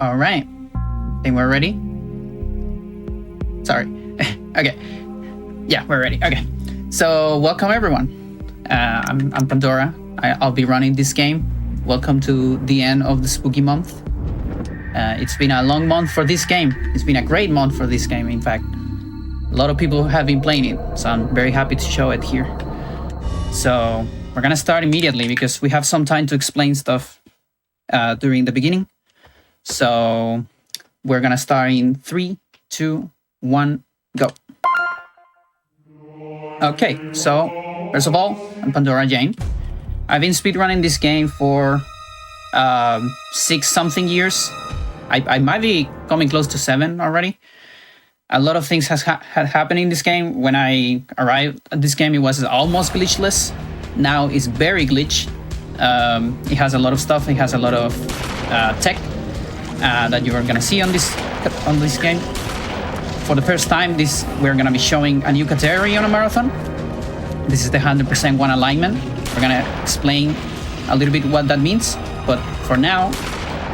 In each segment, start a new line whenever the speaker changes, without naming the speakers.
All right. Think we're ready? Sorry. Okay. Yeah, we're ready. Okay. So welcome everyone. I'm Pandora. I'll be running this game. Welcome to the end of the spooky month. It's been a long month for this game. It's been a great month for this game, in fact. A lot of people have been playing it, so I'm very happy to show it here. So we're gonna start immediately because we have some time to explain stuff during the beginning. So we're gonna start in 3, 2, 1, go. Okay, so first of all, I'm Pandora Jane. I've been speedrunning this game for 6-something years. I might be coming close to 7 already. A lot of things had happened in this game. When I arrived at this game, it was almost glitchless. Now it's very glitched. It has a lot of stuff. It has a lot of tech that you are gonna see on this game. For the first time, we're gonna be showing a new category on a marathon. This is the 100% one alignment. We're gonna explain a little bit what that means. But for now,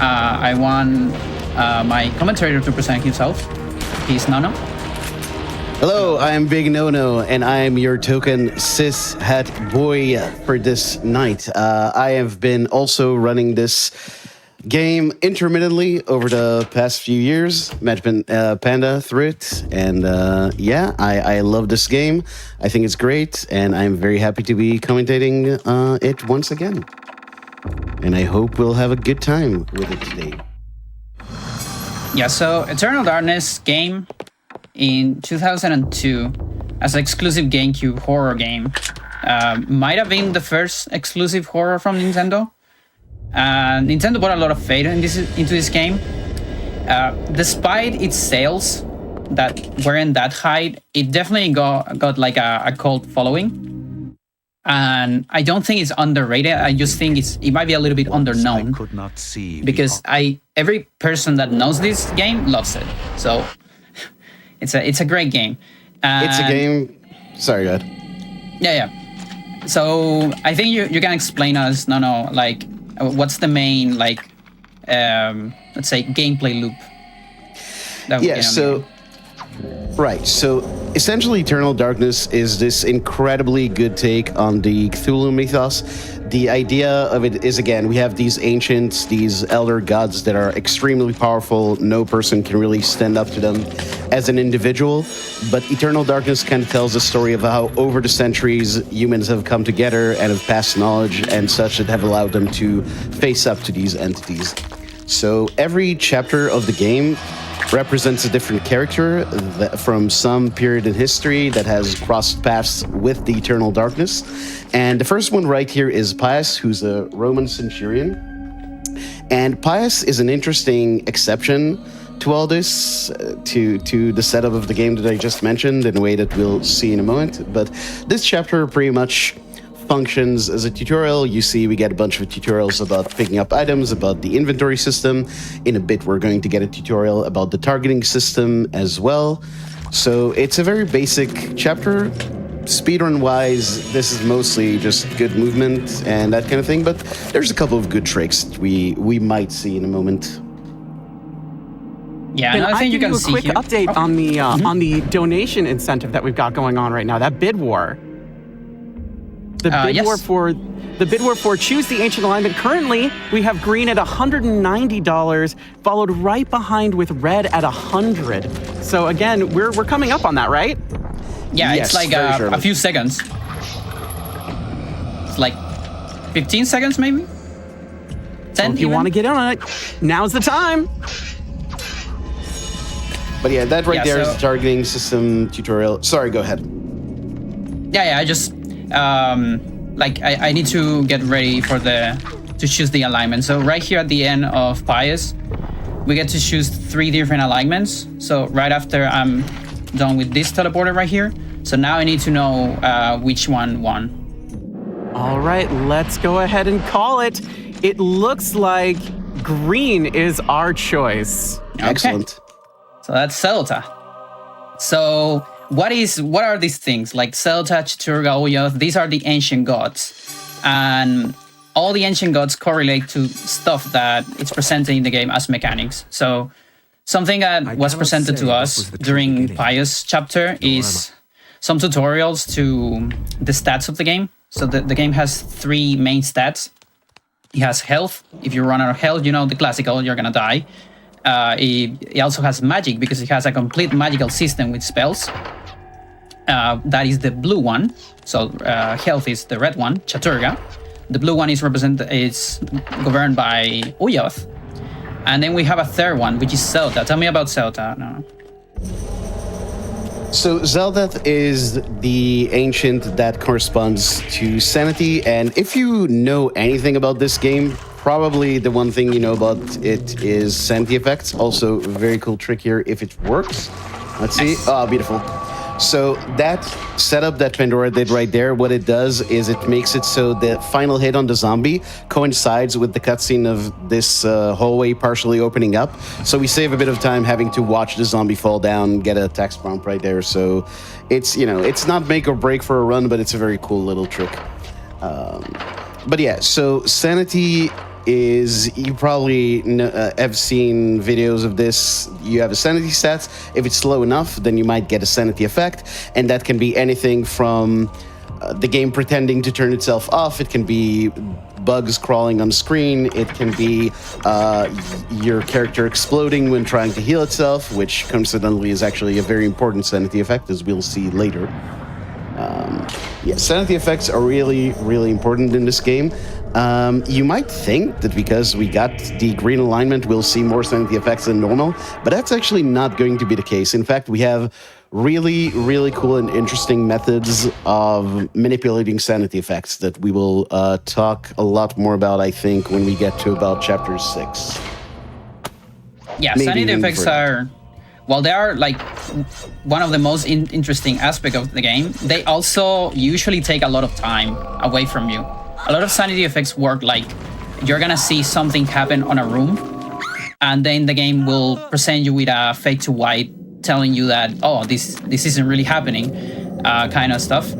I want my commentator to present himself. He's Nono.
Hello, I'm BigNoNo, and I'm your token cis-het boy for this night. I have been also running this game intermittently over the past few years. Met Panda through it, and I love this game. I think it's great, and I'm very happy to be commentating it once again. And I hope we'll have a good time with it today.
Yeah, so Eternal Darkness game in 2002 as an exclusive GameCube horror game. Might have been the first exclusive horror from Nintendo. Nintendo put a lot of faith into this game. Despite its sales that weren't that high, it definitely got like a cult following. And I don't think it's underrated. I just think it might be a little bit underknown.
I could not see
because every person that knows this game loves it. So it's a great game.
It's a game. Sorry, go ahead.
Yeah. So I think you can explain us, like what's the main let's say gameplay loop.
Right, so essentially Eternal Darkness is this incredibly good take on the Cthulhu mythos. The idea of it is, again, we have these ancients, these elder gods that are extremely powerful. No person can really stand up to them as an individual. But Eternal Darkness kind of tells the story of how over the centuries humans have come together and have passed knowledge and such that have allowed them to face up to these entities. So every chapter of the game represents a different character from some period in history that has crossed paths with the Eternal Darkness. And the first one right here is Pius, who's a Roman centurion. And Pius is an interesting exception to all this, to the setup of the game that I just mentioned in a way that we'll see in a moment. But this chapter pretty much functions as a tutorial. You see, we get a bunch of tutorials about picking up items, about the inventory system. In a bit, we're going to get a tutorial about the targeting system as well. So it's a very basic chapter. Speedrun-wise, this is mostly just good movement and that kind of thing, but there's a couple of good tricks we might see in a moment.
Yeah,
I think you can see a quick
here.
update on the donation incentive that we've got going on right now, that bid war. The bid war for Choose the Ancient Alignment. Currently, we have green at $190, followed right behind with red at $100. So again, we're coming up on that, right?
Yeah,
yes,
it's like a few seconds. It's like 15 seconds, maybe? 10.
So if you want to get in on it, now's the time.
But yeah, that right there is the targeting system tutorial. Sorry, go ahead.
Yeah, I just I need to get ready to choose the alignment. So right here at the end of Pius, we get to choose 3 different alignments. So right after I'm done with this teleporter right here, so now I need to know which one won.
All right, let's go ahead and call it. It looks like green is our choice.
Okay.
Excellent.
So that's Celta. So what are these things? Like Celta, Chiturga, Oyoth, these are the ancient gods. And all the ancient gods correlate to stuff that it's presented in the game as mechanics. So something that was presented to us during Pius chapter is some tutorials to the stats of the game. So the game has 3 main stats. It has health. If you run out of health, you know, the classical, you're gonna die. It also has magic because it has a complete magical system with spells. That is the blue one. So health is the red one, Chaturga. The blue one is governed by Uyoth. And then we have a third one, which is Zelda. Tell me about Zelda. No.
So Zelda is the ancient that corresponds to Sanity, and if you know anything about this game, probably the one thing you know about it is Sanity effects. Also, a very cool trick here if it works. Let's see. Oh, beautiful. So that setup that Pandora did right there, what it does is it makes it so the final hit on the zombie coincides with the cutscene of this hallway partially opening up. So we save a bit of time having to watch the zombie fall down, get a text prompt right there. So it's, you know, it's not make or break for a run, but it's a very cool little trick. But yeah, so Sanity is, you probably have seen videos of this. You have a sanity stats. If it's slow enough, then you might get a sanity effect, and that can be anything from the game pretending to turn itself off. It can be bugs crawling on screen. It can be your character exploding when trying to heal itself, which coincidentally is actually a very important sanity effect, as we'll see later. Yeah, sanity effects are really, really important in this game. You might think that because we got the green alignment, we'll see more sanity effects than normal, but that's actually not going to be the case. In fact, we have really, really cool and interesting methods of manipulating sanity effects that we will talk a lot more about, I think, when we get to about chapter 6.
Yeah, sanity effects are... Well, they are like one of the most interesting aspects of the game. They also usually take a lot of time away from you. A lot of sanity effects work like you're gonna see something happen on a room, and then the game will present you with a fade to white telling you that, oh, this isn't really happening, kind of stuff.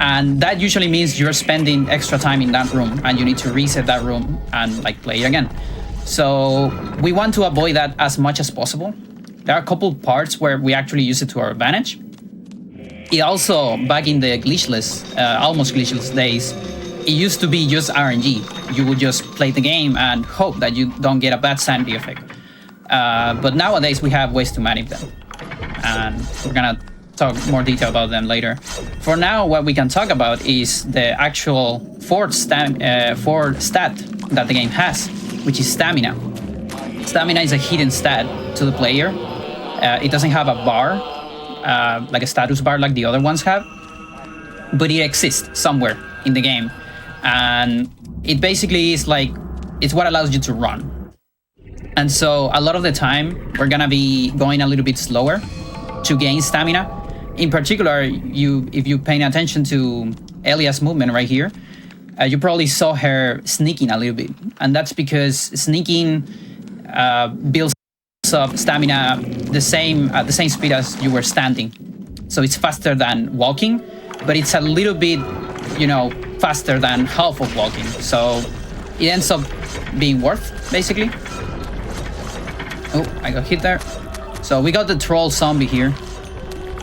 And that usually means you're spending extra time in that room and you need to reset that room and like play it again. So we want to avoid that as much as possible. There are a couple parts where we actually use it to our advantage. It also, back in the glitchless, almost glitchless days, it used to be just RNG. You would just play the game and hope that you don't get a bad sanity effect. But nowadays we have ways to manage them. And we're gonna talk more detail about them later. For now, what we can talk about is the actual fourth stat that the game has, which is stamina. Stamina is a hidden stat to the player. It doesn't have a bar, like a status bar like the other ones have, but it exists somewhere in the game. And it basically is like, it's what allows you to run. And so a lot of the time, we're gonna be going a little bit slower to gain stamina. In particular, if you're paying attention to Elia's movement right here, you probably saw her sneaking a little bit. And that's because sneaking builds up stamina at the same speed as you were standing. So it's faster than walking, but it's a little bit, faster than half of walking. So it ends up being worth, basically. Oh, I got hit there. So we got the troll zombie here.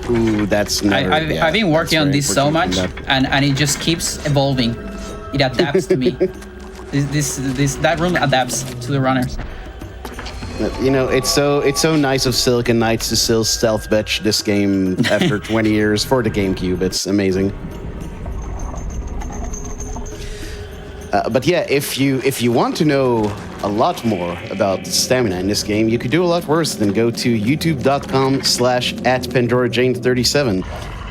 Ooh, that's never,
I've been working on this so much, and it just keeps evolving. It adapts to me. That room adapts to the runners.
It's so nice of Silicon Knights to still stealth batch this game after 20 years for the GameCube. It's amazing. But yeah, if you want to know a lot more about stamina in this game, you could do a lot worse than go to youtube.com/@PandoraJane37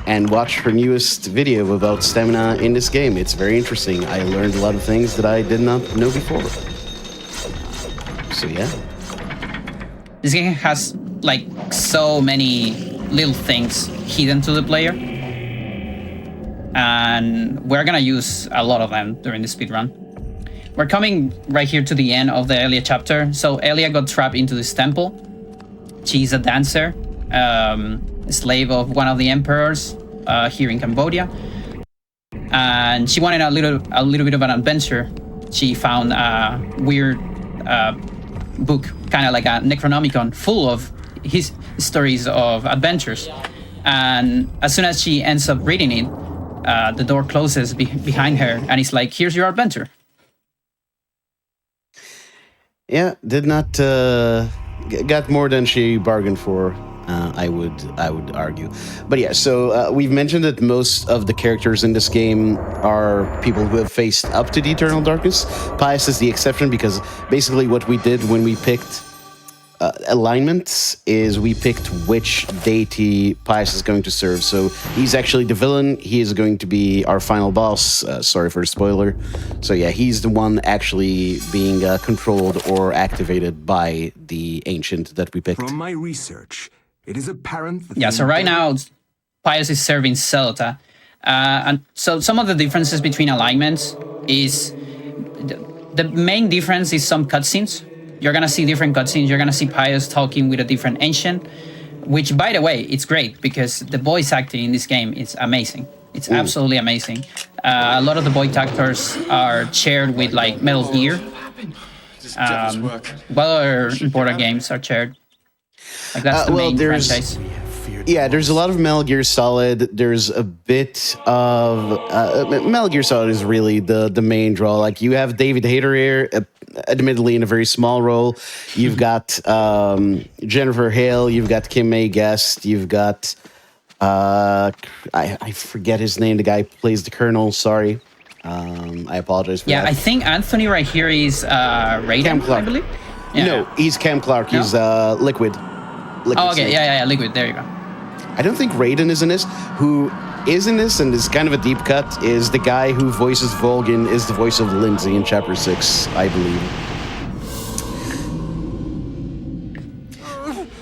and watch her newest video about stamina in this game. It's very interesting. I learned a lot of things that I did not know before. So yeah.
This game has like so many little things hidden to the player. And we're gonna use a lot of them during the speedrun. We're coming right here to the end of the Elia chapter. So Elia got trapped into this temple. She's a dancer, a slave of one of the emperors here in Cambodia. And she wanted a little bit of an adventure she found a weird book, kind of like a Necronomicon, full of his stories of adventures. And as soon as she ends up reading it, the door closes behind her, and it's like, here's your adventure.
Yeah, did not got more than she bargained for. I would argue, but yeah. So we've mentioned that most of the characters in this game are people who have faced up to the Eternal Darkness. Pius is the exception because basically what we did when we picked alignments is we picked which deity Pius is going to serve. So he's actually the villain. He is going to be our final boss. Sorry for the spoiler. So yeah, he's the one actually being controlled or activated by the ancient that we picked.
From my research, it is apparent that
so right now Pius is serving Celta. And so some of the differences between alignments is the main difference is some cutscenes. You're going to see different cutscenes. You're going to see Pius talking with a different ancient, which, by the way, it's great because the voice acting in this game is amazing. It's absolutely amazing. A lot of the voice actors are shared with, like, Metal Gear. Other important games are shared. Like, that's the main franchise.
Yeah, there's a lot of Metal Gear Solid. There's a bit of Metal Gear Solid is really the main draw. Like you have David Hayter here, admittedly in a very small role. You've got Jennifer Hale. You've got Kim May Guest. You've got I forget his name. The guy who plays the Colonel. Sorry, I apologize for that.
I think Anthony right here is Raiden,
Cam Clark.
I believe.
No, he's Cam Clark. No? He's Liquid.
Oh, okay, yeah, Liquid. There you go.
I don't think Raiden is in this. Who is in this, and is kind of a deep cut, is the guy who voices Volgin, is the voice of Lindsay in Chapter 6, I believe.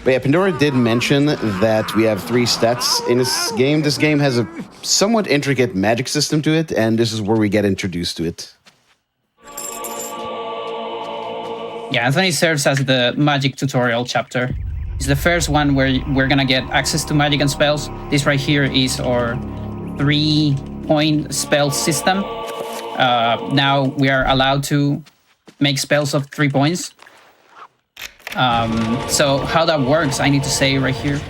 But yeah, Pandora did mention that we have 3 stats in this game. This game has a somewhat intricate magic system to it, and this is where we get introduced to it.
Yeah, Anthony serves as the magic tutorial chapter. It's the first one where we're gonna get access to magic and spells. This right here is our 3-point spell system. Now we are allowed to make spells of 3 points. So how that works, I need to say right here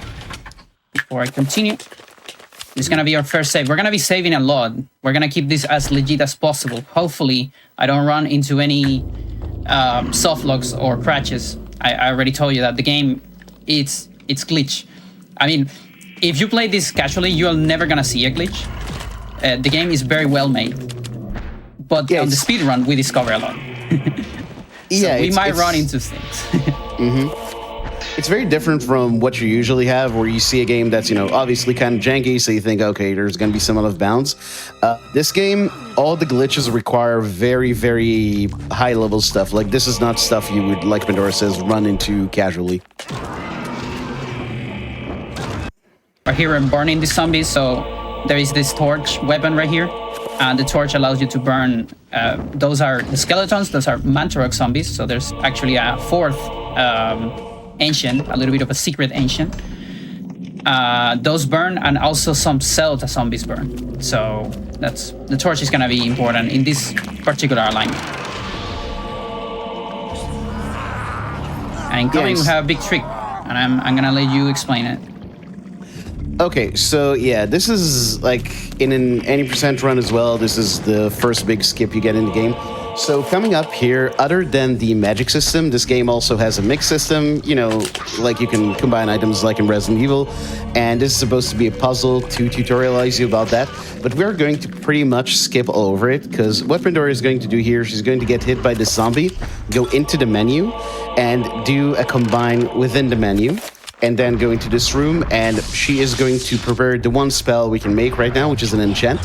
before I continue. It's gonna be our first save. We're gonna be saving a lot. We're gonna keep this as legit as possible. Hopefully, I don't run into any soft locks or crashes. I already told you that the game, it's glitch. I mean, if you play this casually, you're never gonna see a glitch. The game is very well made, but on the speedrun, we discover a lot. So we might run into things.
It's very different from what you usually have, where you see a game that's, obviously kind of janky, so you think, okay, there's going to be some out of bounds. This game, all the glitches require very, very high-level stuff. Like, this is not stuff you would, like Pandora says, run into casually.
Right here, I'm burning the zombies, so there is this torch weapon right here. And the torch allows you to burn, those are the skeletons, those are Mantarok zombies, so there's actually a 4th ancient, a little bit of a secret ancient. Those burn, and also some Celta zombies burn. So the torch is gonna be important in this particular alignment. And incoming, we have a big trick, and I'm gonna let you explain it.
Okay, so yeah, this is like in an any percent run as well. This is the first big skip you get in the game. So coming up here, other than the magic system, this game also has a mix system, like you can combine items like in Resident Evil, and this is supposed to be a puzzle to tutorialize you about that, but we're going to pretty much skip over it, because what Pandora is going to do here, she's going to get hit by this zombie, go into the menu, and do a combine within the menu, and then go into this room, and she is going to prepare the one spell we can make right now, which is an enchant.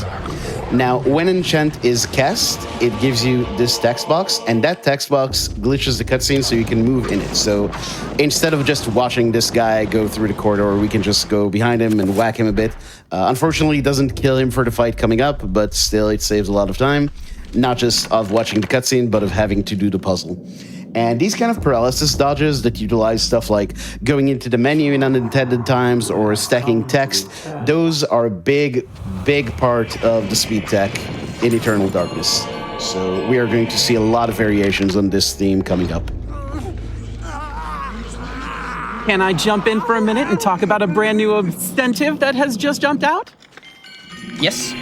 Now, when enchant is cast, it gives you this text box, and that text box glitches the cutscene so you can move in it. So instead of just watching this guy go through the corridor, we can just go behind him and whack him a bit. Unfortunately, it doesn't kill him for the fight coming up, but still it saves a lot of time, not just of watching the cutscene, but of having to do the puzzle. And these kind of paralysis dodges that utilize stuff like going into the menu in unintended times or stacking text, those are a big, big part of the speed tech in Eternal Darkness. So we are going to see a lot of variations on this theme coming up.
Can I jump in for a minute and talk about a brand new incentive that has just jumped out?
Yes.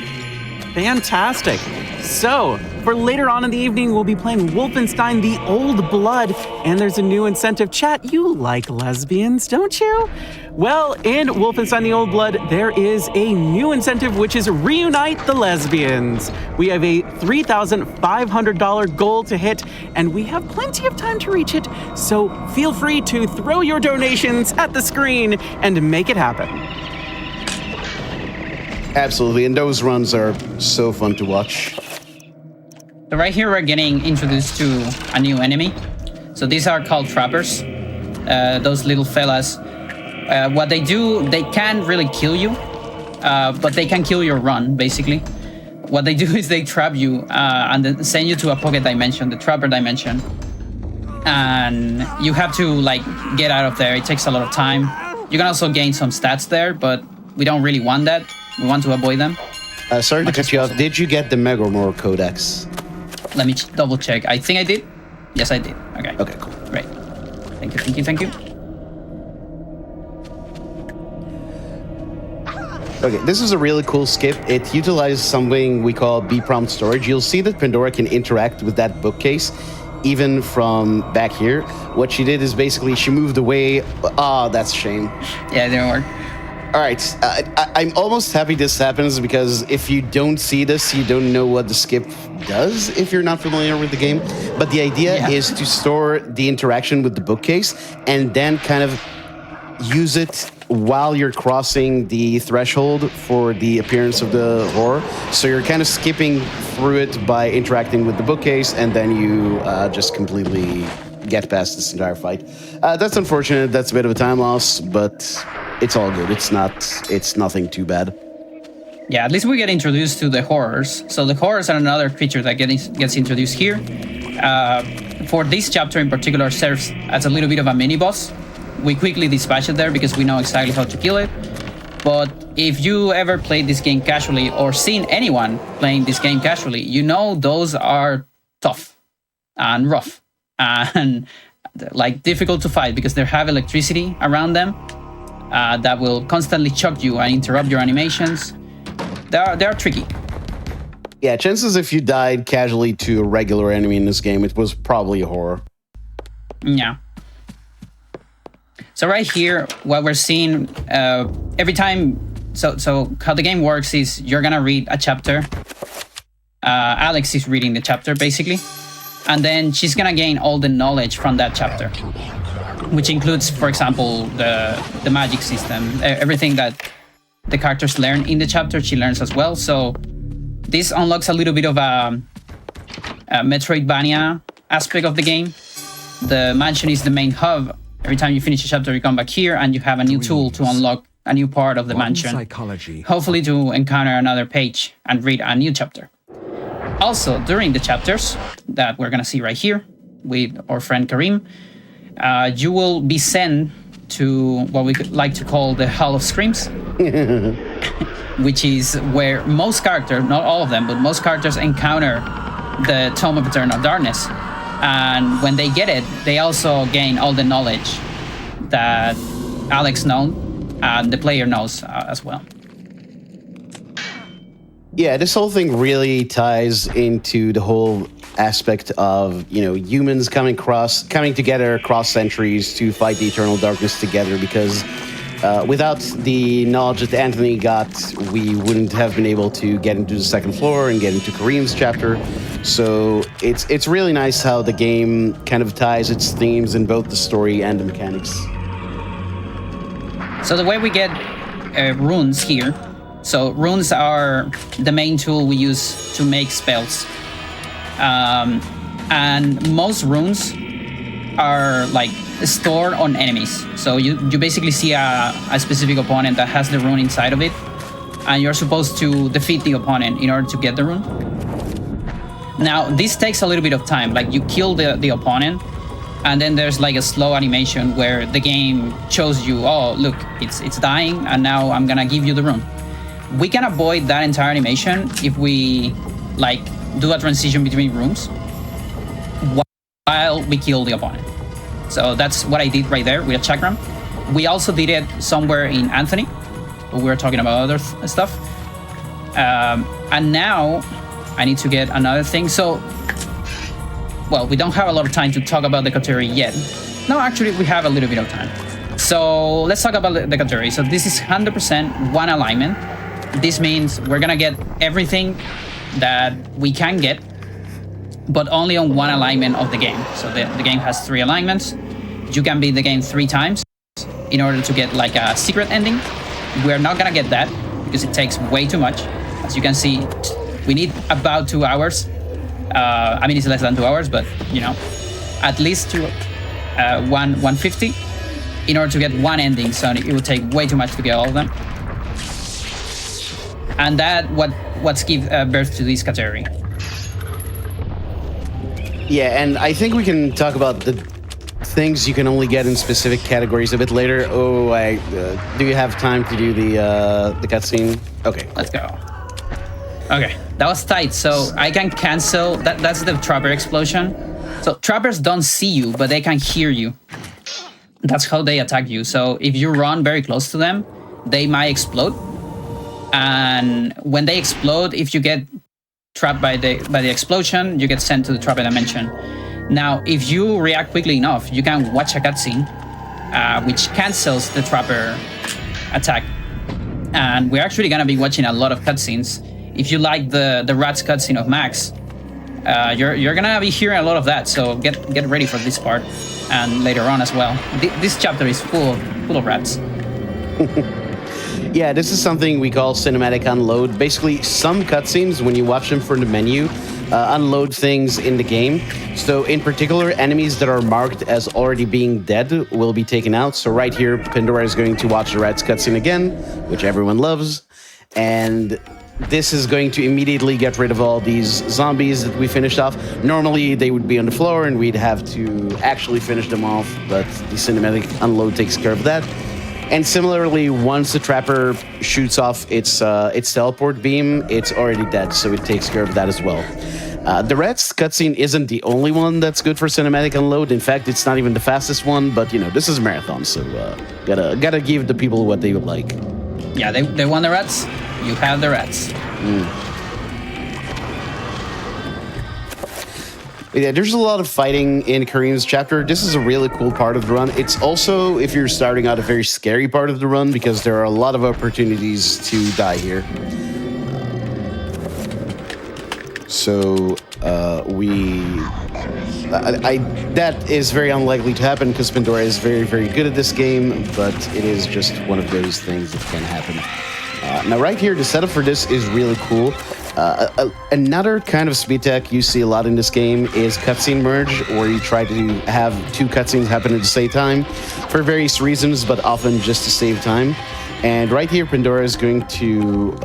Fantastic. So, for later on in the evening, we'll be playing Wolfenstein The Old Blood, and there's a new incentive. Chat, you like lesbians, don't you? Well, in Wolfenstein The Old Blood, there is a new incentive, which is Reunite the Lesbians. We have a $3,500 goal to hit, and we have plenty of time to reach it, so feel free to throw your donations at the screen and make it happen.
Absolutely, and those runs are so fun to watch.
So right here, we're getting introduced to a new enemy. So these are called trappers. Those little fellas. What they do, they can't really kill you, but they can kill your run, basically. What they do is they trap you and then send you to a pocket dimension, the trapper dimension. And you have to like get out of there. It takes a lot of time. You can also gain some stats there, but we don't really want that. We want to avoid them.
Sorry to cut you off. Did you get the Megamore Codex?
Let me double check. I think I did. Yes, I did. Okay.
Okay, cool.
Great. Thank you, thank you, thank you.
Okay, this is a really cool skip. It utilizes something we call B-prompt storage. You'll see that Pandora can interact with that bookcase even from back here. What she did is basically she moved away. Ah, that's a shame.
Yeah, it didn't work.
All right, I'm almost happy this happens because if you don't see this, you don't know what the skip does if you're not familiar with the game. But the idea is to store the interaction with the bookcase and then kind of use it while you're crossing the threshold for the appearance of the horror. So you're kind of skipping through it by interacting with the bookcase, and then you just completely get past this entire fight. That's unfortunate. That's a bit of a time loss, but it's all good. It's nothing too bad.
Yeah, at least we get introduced to the horrors. So the horrors are another creature that gets introduced here. For this chapter in particular, serves as a little bit of a mini boss. We quickly dispatch it there because we know exactly how to kill it. But if you ever played this game casually or seen anyone playing this game casually, you know those are tough and rough and like difficult to fight because they have electricity around them that will constantly choke you and interrupt your animations. They are tricky.
Yeah, chances if you died casually to a regular enemy in this game, it was probably a horror.
Yeah. So right here, what we're seeing every time, so how the game works is you're gonna read a chapter. Alex is reading the chapter basically, and then she's gonna gain all the knowledge from that chapter, which includes, for example, the magic system, everything that the characters learn in the chapter, she learns as well. So this unlocks a little bit of a Metroidvania aspect of the game. The mansion is the main hub. Every time you finish a chapter, you come back here and you have a new tool to unlock a new part of the mansion.
Psychology.
Hopefully to encounter another page and read a new chapter. Also, during the chapters that we're gonna see right here with our friend Karim, you will be sent to what we could like to call the Hall of Screams, which is where most characters, not all of them, but most characters encounter the Tome of Eternal Darkness. And when they get it, they also gain all the knowledge that Alex knows and the player knows as well.
Yeah, this whole thing really ties into the whole aspect of, humans coming together across centuries to fight the Eternal Darkness together, because without the knowledge that Anthony got, we wouldn't have been able to get into the second floor and get into Kareem's chapter. So it's really nice how the game kind of ties its themes in both the story and the mechanics.
So the way we get runes here, so runes are the main tool we use to make spells. And most runes are like stored on enemies. So you basically see a specific opponent that has the rune inside of it, and you're supposed to defeat the opponent in order to get the rune. Now, this takes a little bit of time. Like, you kill the opponent, and then there's like a slow animation where the game shows you, oh, look, it's dying, and now I'm gonna give you the rune. We can avoid that entire animation if we like do a transition between rooms while we kill the opponent. So that's what I did right there with a chakram. We also did it somewhere in Anthony, but we were talking about other stuff. And now I need to get another thing. So, well, we don't have a lot of time to talk about the Kateria yet. No, actually, we have a little bit of time. So let's talk about the Kateria. So this is 100% one alignment. This means we're gonna get everything that we can get, but only on one alignment of the game. So the game has 3 alignments. You can beat the game 3 times in order to get like a secret ending. We're not gonna get that because it takes way too much. As you can see, we need about 2 hours. I mean, it's less than 2 hours, but you know, at least 150 in order to get one ending. So it would take way too much to get all of them. And that what's give birth to this category.
Yeah, and I think we can talk about the things you can only get in specific categories a bit later. Oh, do you have time to do the cutscene? Okay,
let's go. Okay, that was tight. So I can cancel that. That's the trapper explosion. So trappers don't see you, but they can hear you. That's how they attack you. So if you run very close to them, they might explode. And when they explode, if you get trapped by the explosion, you get sent to the trapper dimension. Now, if you react quickly enough, you can watch a cutscene, which cancels the trapper attack. And we're actually gonna be watching a lot of cutscenes. If you like the rats cutscene of Max, you're gonna be hearing a lot of that. So get ready for this part and later on as well. This chapter is full of rats.
Yeah, this is something we call cinematic unload. Basically, some cutscenes, when you watch them from the menu, unload things in the game. So in particular, enemies that are marked as already being dead will be taken out. So right here, Pandora is going to watch the rats cutscene again, which everyone loves. And this is going to immediately get rid of all these zombies that we finished off. Normally, they would be on the floor and we'd have to actually finish them off, but the cinematic unload takes care of that. And similarly, once the trapper shoots off its teleport beam, it's already dead, so it takes care of that as well. The Rats cutscene isn't the only one that's good for cinematic unload. In fact, it's not even the fastest one, but you know, this is a marathon, so gotta give the people what they would like.
Yeah, they want the Rats. You have the Rats.
Yeah, there's a lot of fighting in Kareem's chapter. This is a really cool part of the run. It's also, if you're starting out, a very scary part of the run because there are a lot of opportunities to die here. That is very unlikely to happen because Pandora is very, very good at this game, but it is just one of those things that can happen. Now, right here, the setup for this is really cool. Another kind of speed tech you see a lot in this game is cutscene merge, where you try to have 2 cutscenes happen at the same time for various reasons, but often just to save time. And right here, Pandora is going to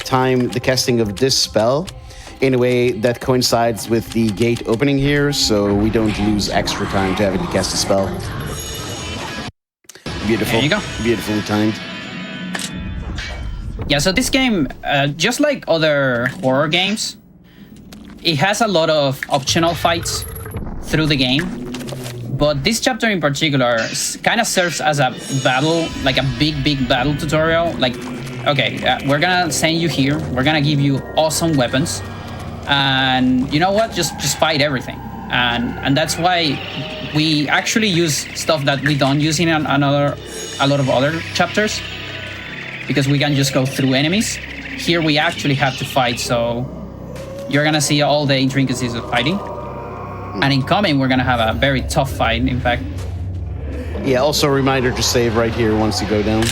time the casting of this spell in a way that coincides with the gate opening here, so we don't lose extra time to having to cast a spell. Beautiful.
There you go.
Beautifully timed.
Yeah, so this game, just like other horror games, it has a lot of optional fights through the game. But this chapter in particular kind of serves as a battle, like a big battle tutorial. Like, okay, we're gonna send you here. We're gonna give you awesome weapons. And you know what? Just fight everything. And that's why we actually use stuff that we don't use in a lot of other chapters. Because we can just go through enemies. Here we actually have to fight, so you're gonna see all the intricacies of fighting. And in coming, we're gonna have a very tough fight, in fact.
Yeah, also a reminder to save right here once you go down.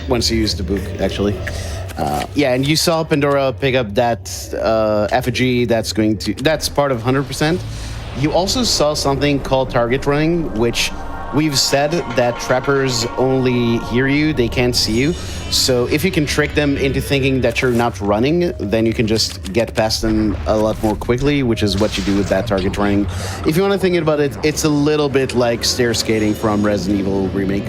Once you use the book, actually. Yeah, and you saw Pandora pick up that effigy that's part of 100%. You also saw something called target running, which we've said that trappers only hear you, they can't see you. So if you can trick them into thinking that you're not running, then you can just get past them a lot more quickly, which is what you do with that target running. If you want to think about it, it's a little bit like stair skating from Resident Evil Remake.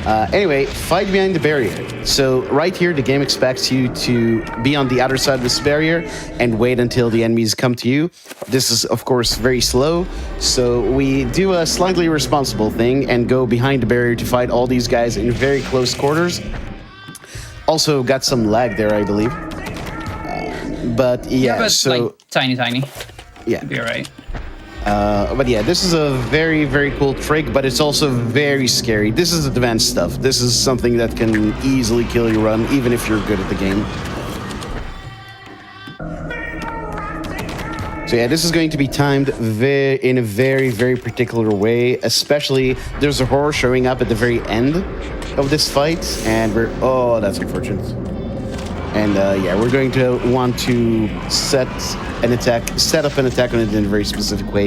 Anyway, fight behind the barrier. So right here, the game expects you to be on the other side of this barrier and wait until the enemies come to you. This is, of course, very slow. So we do a slightly responsible thing and go behind the barrier to fight all these guys in very close quarters. Also got some lag there, I believe. But yeah,
but
so...
like tiny.
Yeah.
Be alright.
But yeah, this is a very, very cool trick, but it's also very scary. This is advanced stuff. This is something that can easily kill your run, even if you're good at the game. So yeah, this is going to be timed in a very, very particular way. Especially, there's a horror showing up at the very end of this fight, and we're... Oh, that's unfortunate. And yeah, we're going to want to set up an attack on it in a very specific way.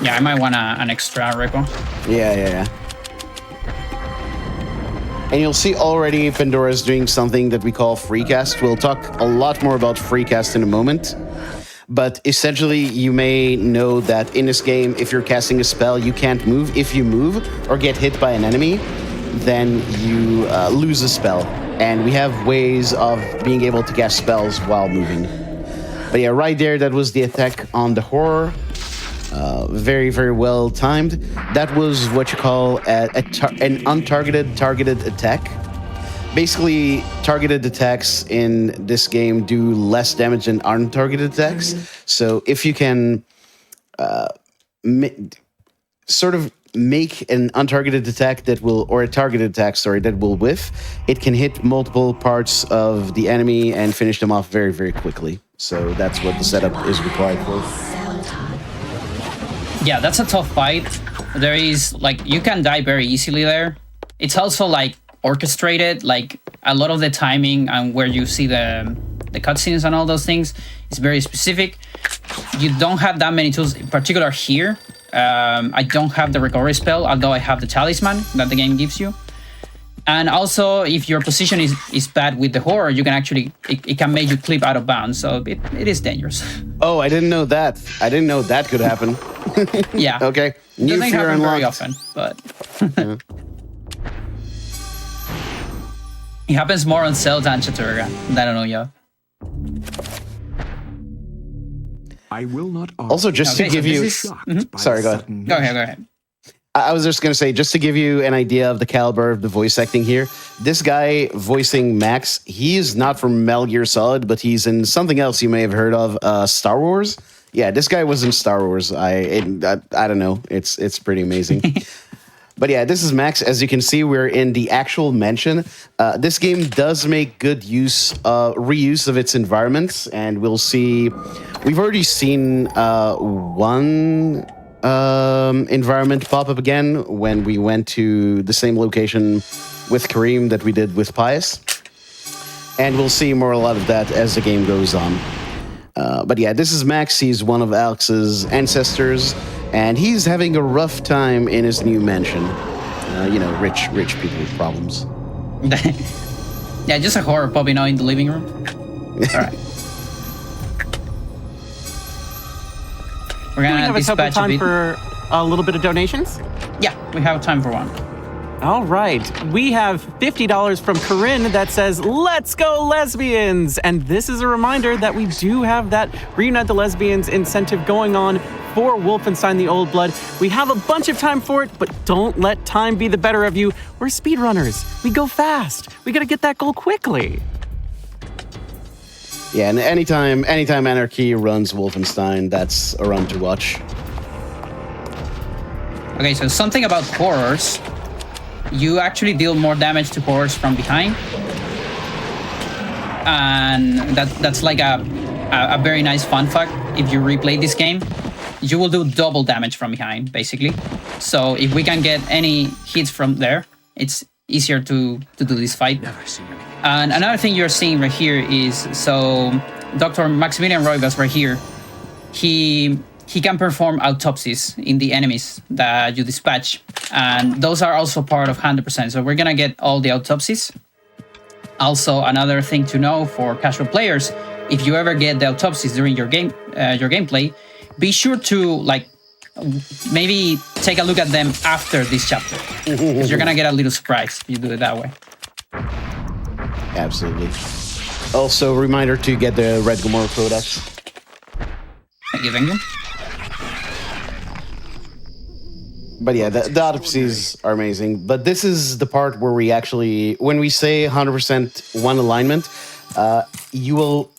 Yeah, I might want an extra repo.
Yeah. And you'll see already Pandora's doing something that we call freecast. We'll talk a lot more about freecast in a moment. But essentially, you may know that in this game, if you're casting a spell, you can't move. If you move or get hit by an enemy, then you lose a spell. And we have ways of being able to cast spells while moving. But yeah, right there, that was the attack on the horror. Very, very well timed. That was what you call an untargeted targeted attack. Basically, targeted attacks in this game do less damage than untargeted attacks. So if you can sort of make an untargeted attack that will, or a targeted attack, sorry, that will whiff, it can hit multiple parts of the enemy and finish them off very, very quickly. So that's what the setup is required for.
Yeah, that's a tough fight. There is, like, you can die very easily there. It's also, like, orchestrated, like, a lot of the timing and where you see the cutscenes and all those things is very specific. You don't have that many tools, in particular here. I don't have the recovery spell, although I have the talisman that the game gives you. And also, if your position is bad with the horror, you can actually, it can make you clip out of bounds, so it is dangerous.
Oh, I didn't know that. I didn't know that could happen.
Yeah.
Okay.
It doesn't happen very often, but...
Yeah.
It happens more on Zelda and Chaturanga. I don't know, yeah.
I will not
also, just to give you... Sorry, go ahead.
Go ahead.
I was just going to say, just to give you an idea of the caliber of the voice acting here, this guy voicing Max, he is not from Metal Gear Solid, but he's in something else you may have heard of, Star Wars. Yeah, this guy was in Star Wars. I don't know. It's pretty amazing. But yeah, this is Max. As you can see, we're in the actual mansion. This game does make good reuse of its environments, and we'll see. We've already seen one environment pop up again when we went to the same location with Kareem that we did with Pius, and we'll see a lot of that as the game goes on. But yeah, this is Max. He's one of Alex's ancestors, and he's having a rough time in his new mansion. Rich people with problems.
Yeah, just a horror popping out in the living room. All right. We're gonna
have a couple time for a little bit of donations?
Yeah, we have time for one.
All right. We have $50 from Corinne that says, "Let's go lesbians." And this is a reminder that we do have that Reunite the Lesbians incentive going on for Wolfenstein the Old Blood. We have a bunch of time for it, but don't let time be the better of you. We're speedrunners. We go fast. We got to get that goal quickly.
Yeah, and anytime Anarchy runs Wolfenstein, that's a run to watch.
Okay, so something about horrors. You actually deal more damage to horrors from behind. And that's like a very nice fun fact. If you replay this game, you will do double damage from behind, basically. So if we can get any hits from there, it's easier to do this fight. And another thing you're seeing right here is, so Dr. Maximilian Roivas right here, he can perform autopsies in the enemies that you dispatch. And those are also part of 100%. So we're gonna get all the autopsies. Also, another thing to know for casual players, if you ever get the autopsies during your gameplay, be sure to maybe take a look at them after this chapter, because you're gonna get a little surprise if you do it that way.
Absolutely. Also, reminder to get the Red Gomorrah Codex.
Thank you.
But yeah, the autopsies are amazing. But this is the part where we actually, when we say 100% one alignment, you will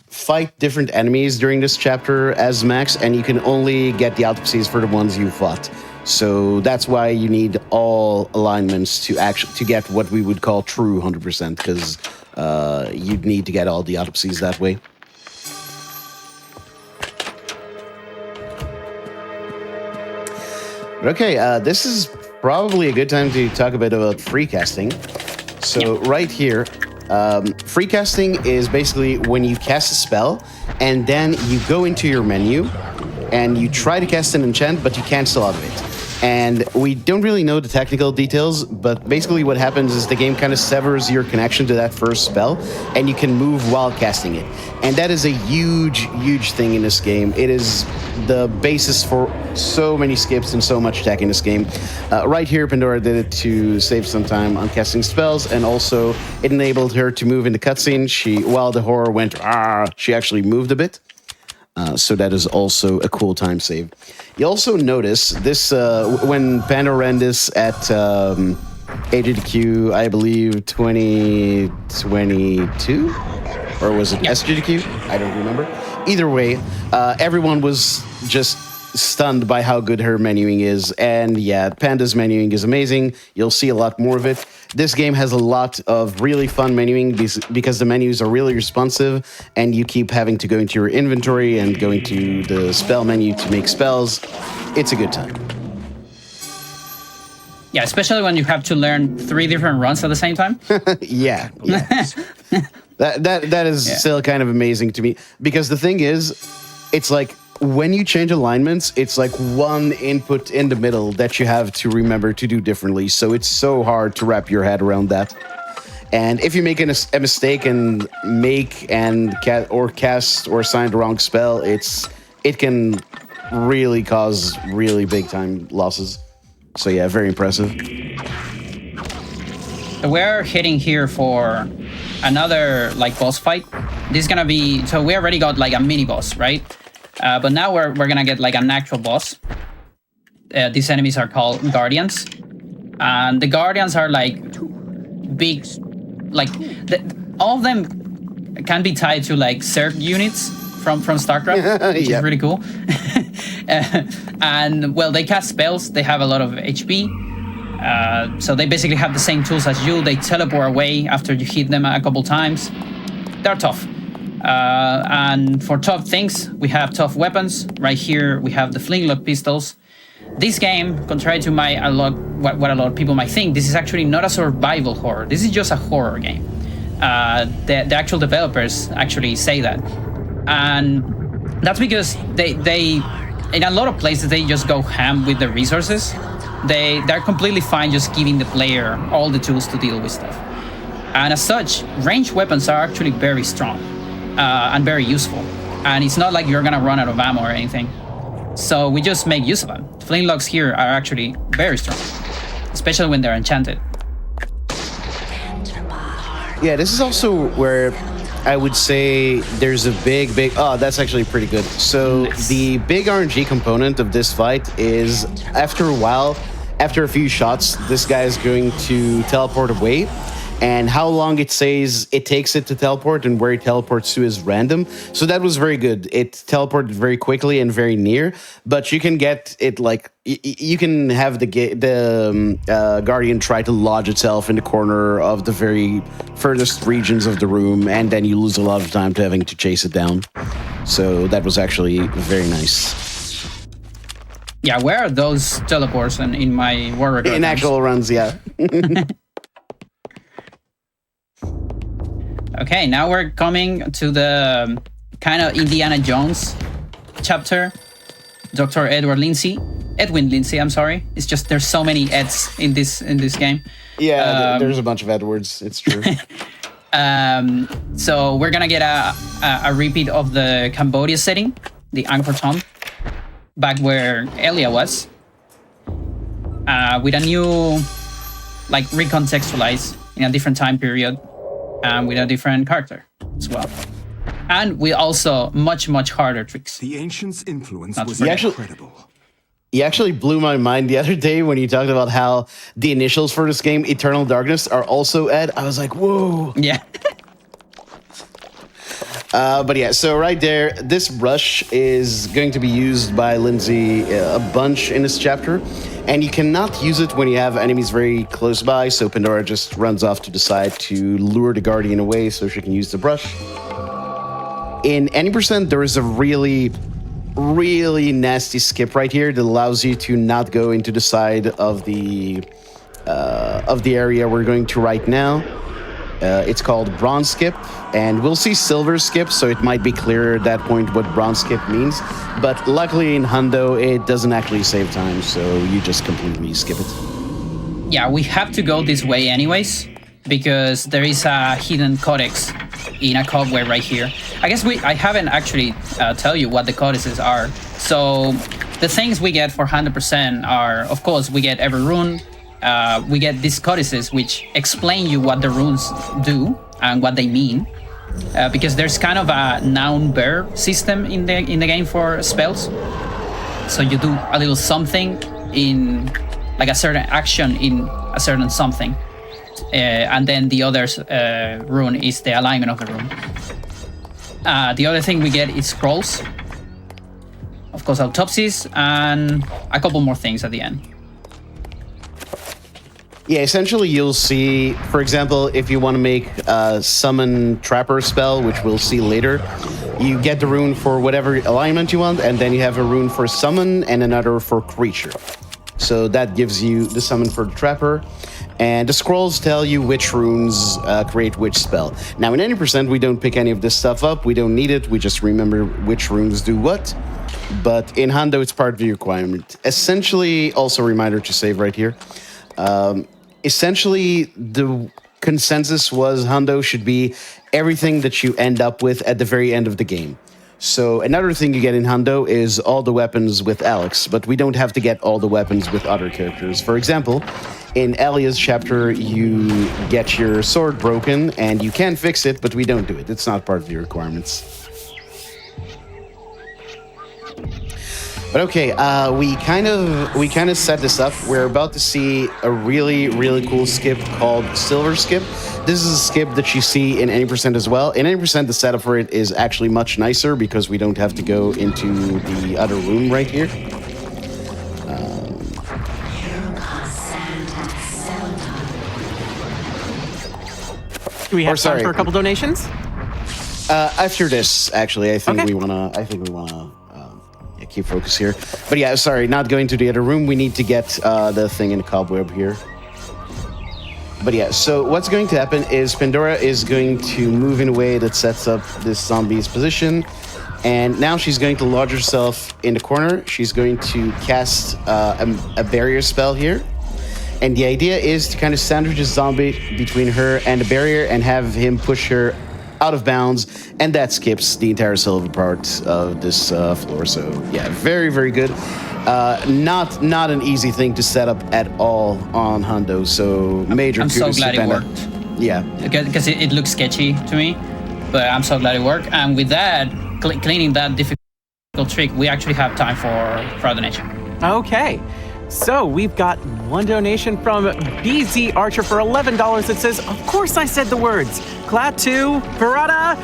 fight different enemies during this chapter as Max, and you can only get the autopsies for the ones you fought. So that's why you need all alignments to get what we would call true 100%, because you'd need to get all the autopsies that way. Okay, this is probably a good time to talk a bit about free casting. So right here, free casting is basically when you cast a spell and then you go into your menu and you try to cast an enchant, but you cancel out of it. And we don't really know the technical details, but basically what happens is the game kind of severs your connection to that first spell, and you can move while casting it. And that is a huge, huge thing in this game. It is the basis for so many skips and so much tech in this game. Right here, Pandora did it to save some time on casting spells, and also it enabled her to move in the cutscene. While the horror went, she actually moved a bit. So that is also a cool time save. You also notice this when Panda ran this at LGBTQ, I believe 2022, or was it SGDQ? I don't remember. Either way, everyone was just stunned by how good her menuing is, and yeah, Panda's menuing is amazing. You'll see a lot more of it. This game has a lot of really fun menuing because the menus are really responsive, and you keep having to go into your inventory and go into the spell menu to make spells. It's a good time.
Yeah, especially when you have to learn 3 different runs at the same time.
yeah. That is still kind of amazing to me, because the thing is, it's like, when you change alignments, it's like one input in the middle that you have to remember to do differently. So it's so hard to wrap your head around that. And if you make a mistake and cast or assign the wrong spell, it can really cause really big time losses. So yeah, very impressive.
So we're hitting here for another boss fight. This is gonna be, so we already got a mini boss, right? But now we're gonna get an actual boss. These enemies are called Guardians, and the Guardians are big, all of them can be tied to Zerg units from StarCraft, which is really cool. And well, they cast spells. They have a lot of HP, so they basically have the same tools as you. They teleport away after you hit them a couple times. They're tough. And for tough things, we have tough weapons. Right here, we have the flintlock pistols. This game, contrary to what a lot of people might think, this is actually not a survival horror. This is just a horror game. The actual developers actually say that. And that's because they in a lot of places, they just go ham with the resources. They're completely fine just giving the player all the tools to deal with stuff. And as such, ranged weapons are actually very strong. And very useful. And it's not like you're gonna run out of ammo or anything. So we just make use of them. Flintlocks here are actually very strong, especially when they're enchanted.
Yeah, this is also where I would say there's a big, that's actually pretty good. So nice. The big RNG component of this fight is after a while, after a few shots, this guy is going to teleport away. And how long it says it takes it to teleport and where it teleports to is random. So that was very good. It teleported very quickly and very near, but you can get it you can have the Guardian try to lodge itself in the corner of the very furthest regions of the room, and then you lose a lot of time to having to chase it down. So that was actually very nice.
Yeah, where are those teleports in my war record?
In actual runs, yeah.
Okay, now we're coming to the kind of Indiana Jones chapter. Dr. Edwin Lindsay, I'm sorry. It's just there's so many Eds in this game.
Yeah, there's a bunch of Edwards. It's true.
So we're gonna get a repeat of the Cambodia setting, the Angkor Thom. back where Elia was, with a new, like, recontextualized in a different time period, and with a different character as well. And with also much, much harder tricks.
The ancients' influence was
actually-
incredible.
You actually blew my mind the other day when you talked about how the initials for this game, Eternal Darkness, are also Ed. I was like, whoa.
Yeah.
But yeah, so right there, this brush is going to be used by Lindsay a bunch in this chapter, and you cannot use it when you have enemies very close by, so Pandora just runs off to the side to lure the Guardian away so she can use the brush. In any percent, there is a really nasty skip right here that allows you to not go into the side of the area we're going to right now. It's called bronze skip, and we'll see silver skip, so it might be clearer at that point what bronze skip means. But luckily in Hundo, it doesn't actually save time, so you just completely skip it.
Yeah, we have to go this way anyways, because there is a hidden codex in a cobweb right here. I guess I haven't actually tell you what the codices are. So the things we get for 100% are, of course, we get every rune. We get these codices which explain you what the runes do and what they mean. Because there's kind of a noun-verb system in the game for spells. So you do a little something in, like, a certain action in a certain something. And then the other rune is the alignment of the rune. The other thing we get is scrolls. Of course, autopsies, and a couple more things at the end.
Yeah, essentially you'll see, for example, if you want to make a summon trapper spell, which we'll see later, you get the rune for whatever alignment you want, and then you have a rune for summon and another for creature. So that gives you the summon for the trapper. And the scrolls tell you which runes create which spell. Now, in any percent, we don't pick any of this stuff up. We don't need it. We just remember which runes do what. But in Hundo, it's part of the requirement. Essentially, also a reminder to save right here. Essentially, the consensus was Hundo should be everything that you end up with at the very end of the game. So another thing you get in Hundo is all the weapons with Alex, but we don't have to get all the weapons with other characters. For example, in Elia's chapter, you get your sword broken, and you can fix it, but we don't do it. It's not part of the requirements. But okay, we kind of set this up. We're about to see a really cool skip called Silver Skip. This is a skip that you see in any percent as well. In any percent, the setup for it is actually much nicer because we don't have to go into the other room right here.
Do we have time for a couple donations?
After this, actually, I think
Okay.
we wanna keep focus here. But yeah, sorry, not going to the other room. We need to get the thing in the cobweb here. But yeah, so what's going to happen is Pandora is going to move in a way that sets up this zombie's position. And now she's going to lodge herself in the corner. She's going to cast a barrier spell here. And the idea is to kind of sandwich the zombie between her and the barrier and have him push her out of bounds, and that skips the entire silver part of this floor. So yeah, very good. Not an easy thing to set up at all on Hundo. So major.
I'm so
kudos
glad
to
it
Panda.
worked.
Yeah,
Because it looks sketchy to me, but I'm so glad it worked. And with that, cleaning that difficult trick, we actually have time for a donation.
Okay. So we've got one donation from BZ Archer for $11 that says, of course I said the words. Klaatu, Parada,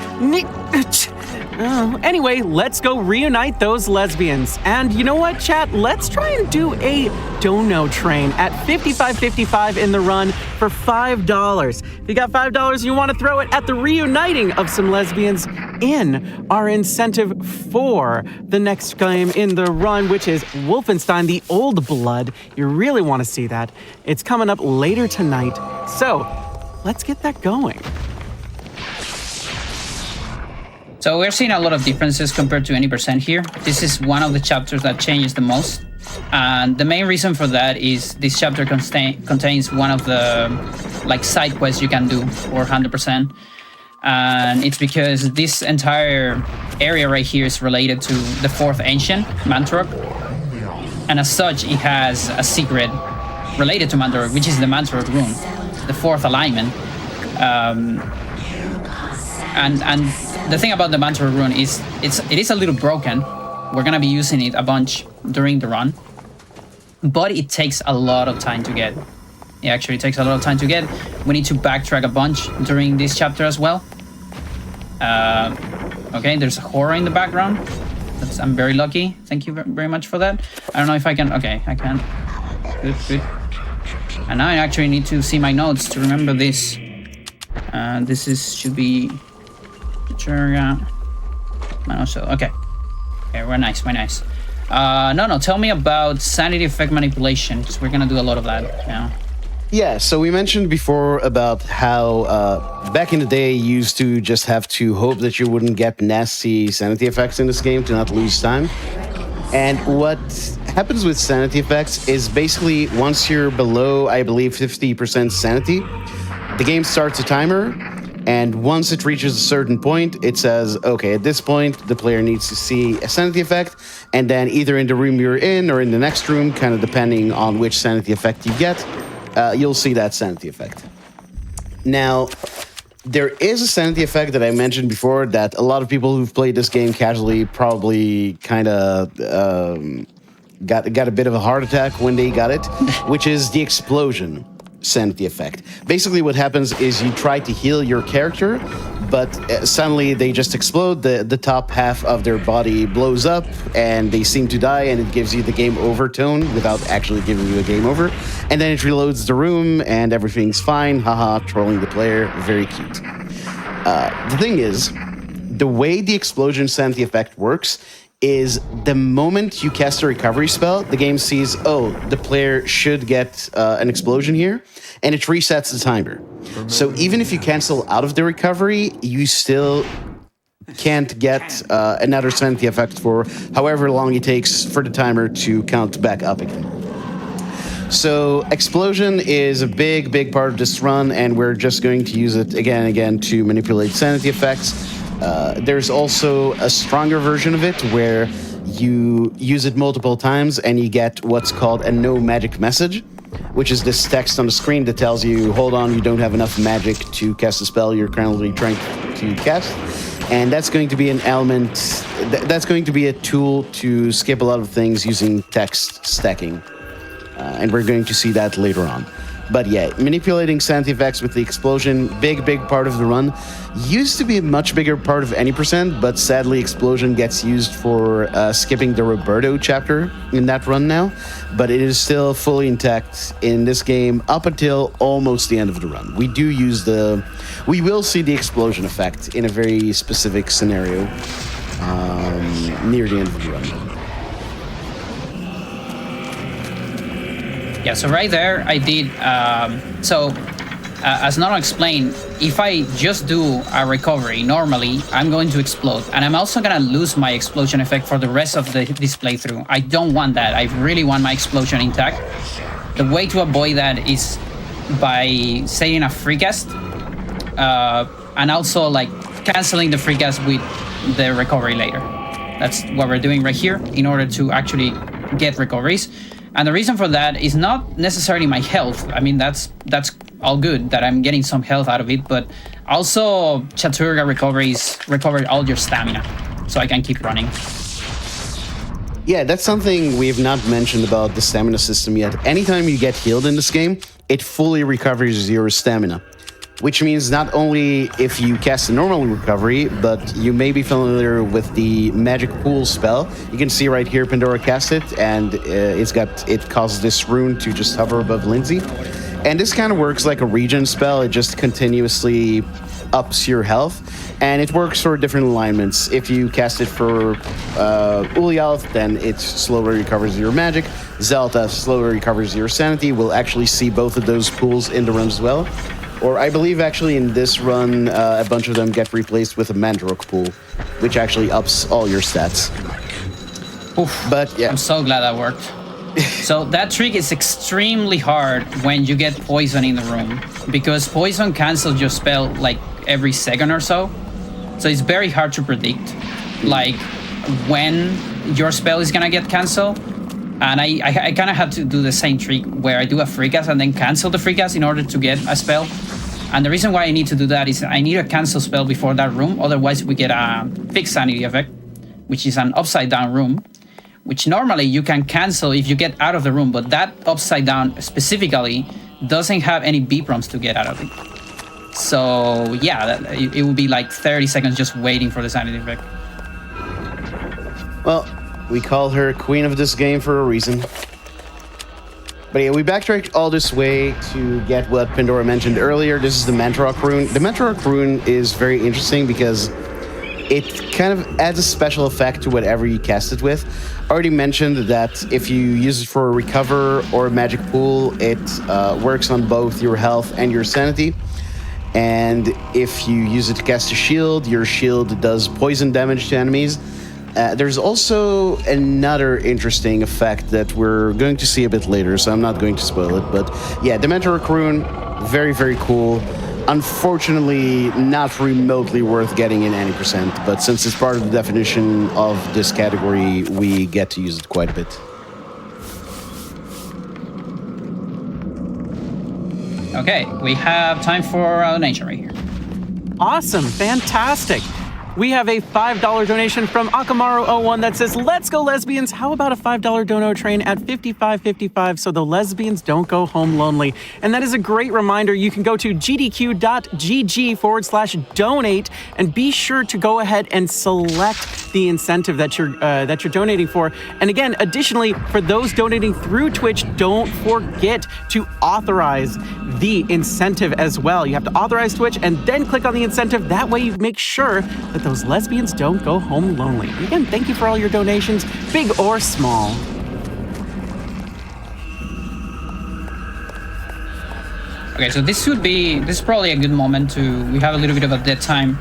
anyway, let's go reunite those lesbians. And you know what, chat? Let's try and do a dono train at 55.55 in the run for $5. If you got $5 and you want to throw it at the reuniting of some lesbians in our incentive for the next game in the run, which is Wolfenstein: The Old Blood. You really want to see that. It's coming up later tonight. So let's get that going.
So we're seeing a lot of differences compared to any percent here. This is one of the chapters that changes the most. And the main reason for that is this chapter contains one of the side quests you can do for 100%. And it's because this entire area right here is related to the 4th Ancient, Mantrok. And as such, it has a secret related to Mandrake, which is the Mandrake rune, the 4th alignment. And the thing about the Mandrake rune is it is a little broken. We're gonna be using it a bunch during the run, but it takes a lot of time to get. It actually takes a lot of time to get. We need to backtrack a bunch during this chapter as well. Okay, there's a horror in the background. I'm very lucky. Thank you very much for that. I don't know if I can. Okay, I can. Good. And now I actually need to see my notes to remember this. Should be okay. Okay, we're nice. No, tell me about sanity effect manipulation, because we're gonna do a lot of that now.
Yeah, so we mentioned before about how back in the day you used to just have to hope that you wouldn't get nasty sanity effects in this game to not lose time. And what happens with sanity effects is basically once you're below, I believe, 50% sanity, the game starts a timer. And once it reaches a certain point, it says, okay, at this point, the player needs to see a sanity effect. And then either in the room you're in or in the next room, kind of depending on which sanity effect you get, you'll see that sanity effect. Now, there is a sanity effect that I mentioned before that a lot of people who've played this game casually probably kind of got a bit of a heart attack when they got it, which is the explosion sanity effect. Basically what happens is you try to heal your character, but suddenly they just explode, the top half of their body blows up and they seem to die, and it gives you the game over tone without actually giving you a game over, and then it reloads the room and everything's fine. Haha, trolling the player, very cute. The thing is, the way the explosion sanity effect works is the moment you cast a recovery spell, the game sees, oh, the player should get an explosion here, and it resets the timer. So even if you cancel out of the recovery, you still can't get another sanity effect for however long it takes for the timer to count back up again. So explosion is a big part of this run, and we're just going to use it again and again to manipulate sanity effects. There's also a stronger version of it where you use it multiple times and you get what's called a no magic message, which is this text on the screen that tells you, hold on, you don't have enough magic to cast a spell you're currently trying to cast. And that's going to be an element, that's going to be a tool to skip a lot of things using text stacking. And we're going to see that later on. But yeah, manipulating sanity effects with the explosion, big part of the run. Used to be a much bigger part of any percent, but sadly explosion gets used for skipping the Roberto chapter in that run now. But it is still fully intact in this game up until almost the end of the run. We will see the explosion effect in a very specific scenario near the end of the run.
Yeah, so right there, I did, as Nono explained, if I just do a recovery, normally, I'm going to explode. And I'm also gonna lose my explosion effect for the rest of this playthrough. I don't want that. I really want my explosion intact. The way to avoid that is by setting a free cast, and also like canceling the free cast with the recovery later. That's what we're doing right here in order to actually get recoveries. And the reason for that is not necessarily my health. I mean, that's all good that I'm getting some health out of it, but also Chaturga recover all your stamina, so I can keep running.
Yeah, that's something we've not mentioned about the stamina system yet. Anytime you get healed in this game, it fully recovers your stamina. Which means not only if you cast a normal recovery, but you may be familiar with the magic pool spell. You can see right here, Pandora cast it, and it causes this rune to just hover above Lindsay. And this kind of works like a regen spell. It just continuously ups your health, and it works for different alignments. If you cast it for Ulialth, then it slowly recovers your magic. Zelta slowly recovers your sanity. We'll actually see both of those pools in the run as well. Or I believe actually in this run, a bunch of them get replaced with a Mandrake pool, which actually ups all your stats.
Oof,
but yeah.
I'm so glad that worked. So that trick is extremely hard when you get poison in the room, because poison cancels your spell like every second or so. So it's very hard to predict, like when your spell is gonna get canceled. And I kind of had to do the same trick where I do a free cast and then cancel the free cast in order to get a spell. And the reason why I need to do that is I need a cancel spell before that room. Otherwise, we get a fixed sanity effect, which is an upside down room, which normally you can cancel if you get out of the room. But that upside down specifically doesn't have any B prompts to get out of it. So yeah, it would be like 30 seconds just waiting for the sanity effect.
Well, we call her queen of this game for a reason. But yeah, we backtracked all this way to get what Pandora mentioned earlier. This is the Mantarok rune. The Mantarok rune is very interesting because it kind of adds a special effect to whatever you cast it with. I already mentioned that if you use it for a recover or a magic pool, it works on both your health and your sanity. And if you use it to cast a shield, your shield does poison damage to enemies. There's also another interesting effect that we're going to see a bit later, so I'm not going to spoil it. But yeah, the Mantarok rune, very, very cool. Unfortunately, not remotely worth getting in any percent, but since it's part of the definition of this category, we get to use it quite a bit.
Okay, we have time for a donation right here.
Awesome, fantastic. We have a $5 donation from Akamaru01 that says, "Let's go lesbians. How about a $5 dono train at 55.55 so the lesbians don't go home lonely?" And that is a great reminder. You can go to gdq.gg/donate and be sure to go ahead and select the incentive that you're donating for. And again, additionally, for those donating through Twitch, don't forget to authorize the incentive as well. You have to authorize Twitch and then click on the incentive. That way you make sure that those lesbians don't go home lonely. And again, thank you for all your donations, big or small.
Okay, so this is probably a good moment we have a little bit of a dead time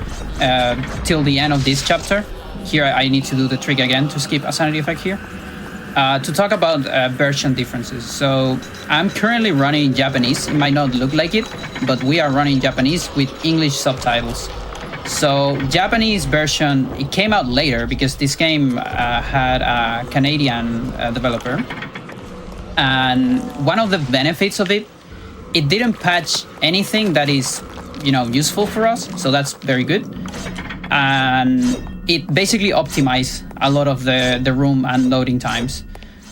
till the end of this chapter. Here I need to do the trick again to skip a sanity effect here. To talk about version differences. So I'm currently running Japanese. It might not look like it, but we are running Japanese with English subtitles. So Japanese version, it came out later because this game had a Canadian developer. And one of the benefits of it didn't patch anything that is, useful for us. So that's very good. And it basically optimized a lot of the room and loading times.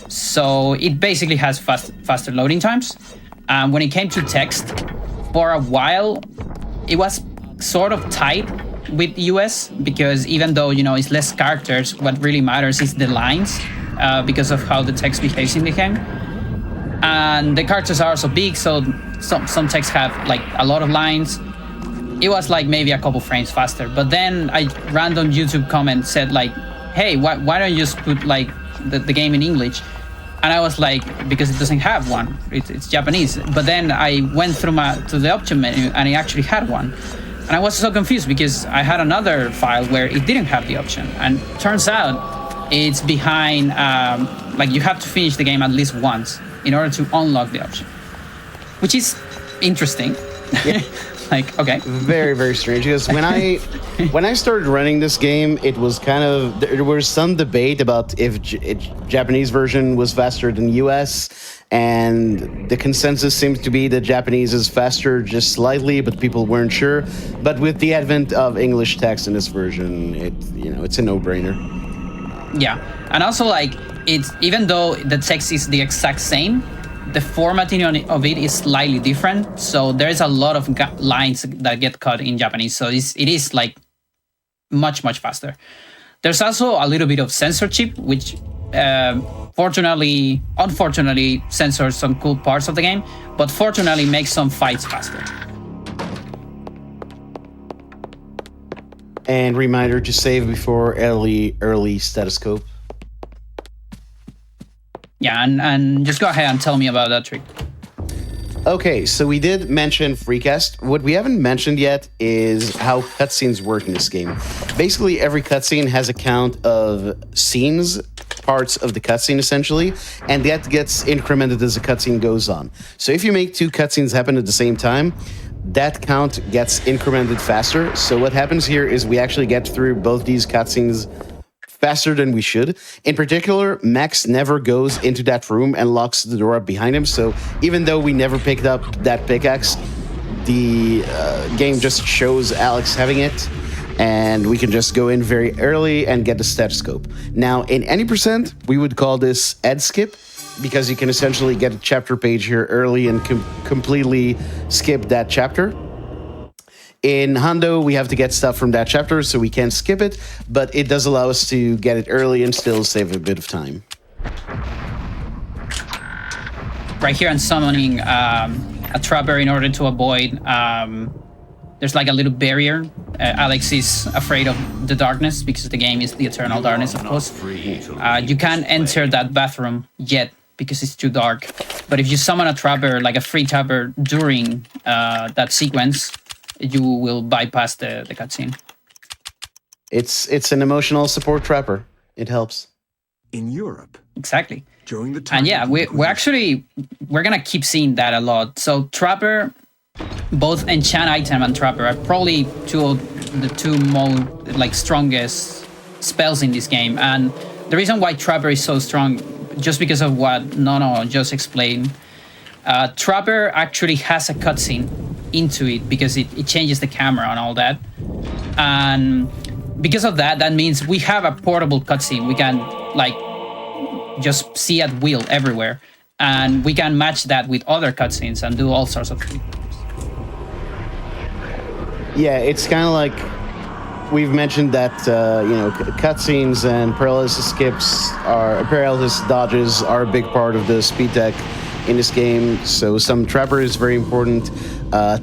So it basically has faster loading times. And when it came to text, for a while, it was sort of tight with US because even though, it's less characters, what really matters is the lines because of how the text behaves in the game. And the characters are so big, so some texts have like a lot of lines. It was like maybe a couple frames faster, but then a random YouTube comment said like, "Hey, why don't you just put like the game in English?" And I was like, because it doesn't have one, it's Japanese. But then I went through to the option menu and it actually had one, and I was so confused because I had another file where it didn't have the option, and turns out it's behind. Like you have to finish the game at least once in order to unlock the option, which is interesting. Yeah. Like, okay.
Very, very strange. Because when I started running this game, it was there was some debate about if Japanese version was faster than US, and the consensus seems to be that Japanese is faster just slightly, but people weren't sure. But with the advent of English text in this version, it's a no-brainer.
Yeah, and also like it's even though the text is the exact same, the formatting of it is slightly different. So there's a lot of lines that get cut in Japanese. So it is like much, much faster. There's also a little bit of censorship, which unfortunately censors some cool parts of the game, but fortunately makes some fights faster.
And reminder to save before early stethoscope.
Yeah, and just go ahead and tell me about that trick.
Okay, so we did mention FreeCast. What we haven't mentioned yet is how cutscenes work in this game. Basically, every cutscene has a count of scenes, parts of the cutscene essentially, and that gets incremented as the cutscene goes on. So if you make two cutscenes happen at the same time, that count gets incremented faster. So what happens here is we actually get through both these cutscenes faster than we should. In particular, Max never goes into that room and locks the door up behind him. So even though we never picked up that pickaxe, the game just shows Alex having it, and we can just go in very early and get the stethoscope. Now, in any percent, we would call this ed skip, because you can essentially get a chapter page here early and completely skip that chapter. In Hondo, we have to get stuff from that chapter, so we can't skip it, but it does allow us to get it early and still save a bit of time.
Right here, I'm summoning a trapper in order to avoid... there's like a little barrier. Alex is afraid of the darkness because the game is the eternal darkness, of course. You can't enter that bathroom yet because it's too dark. But if you summon a trapper, like a free trapper, during that sequence, you will bypass the cutscene.
It's an emotional support trapper. It helps.
In Europe.
Exactly.
During the time
and yeah, we're gonna keep seeing that a lot. So trapper, both enchant item and trapper are probably the two most like strongest spells in this game. And the reason why trapper is so strong, just because of what Nono just explained. Trapper actually has a cutscene into it because it changes the camera and all that. And because of that, that means we have a portable cutscene. We can like just see at will everywhere. And we can match that with other cutscenes and do all sorts of things.
Yeah, it's kind of like we've mentioned that, cutscenes and paralysis dodges are a big part of the speed tech in this game. So some trapper is very important.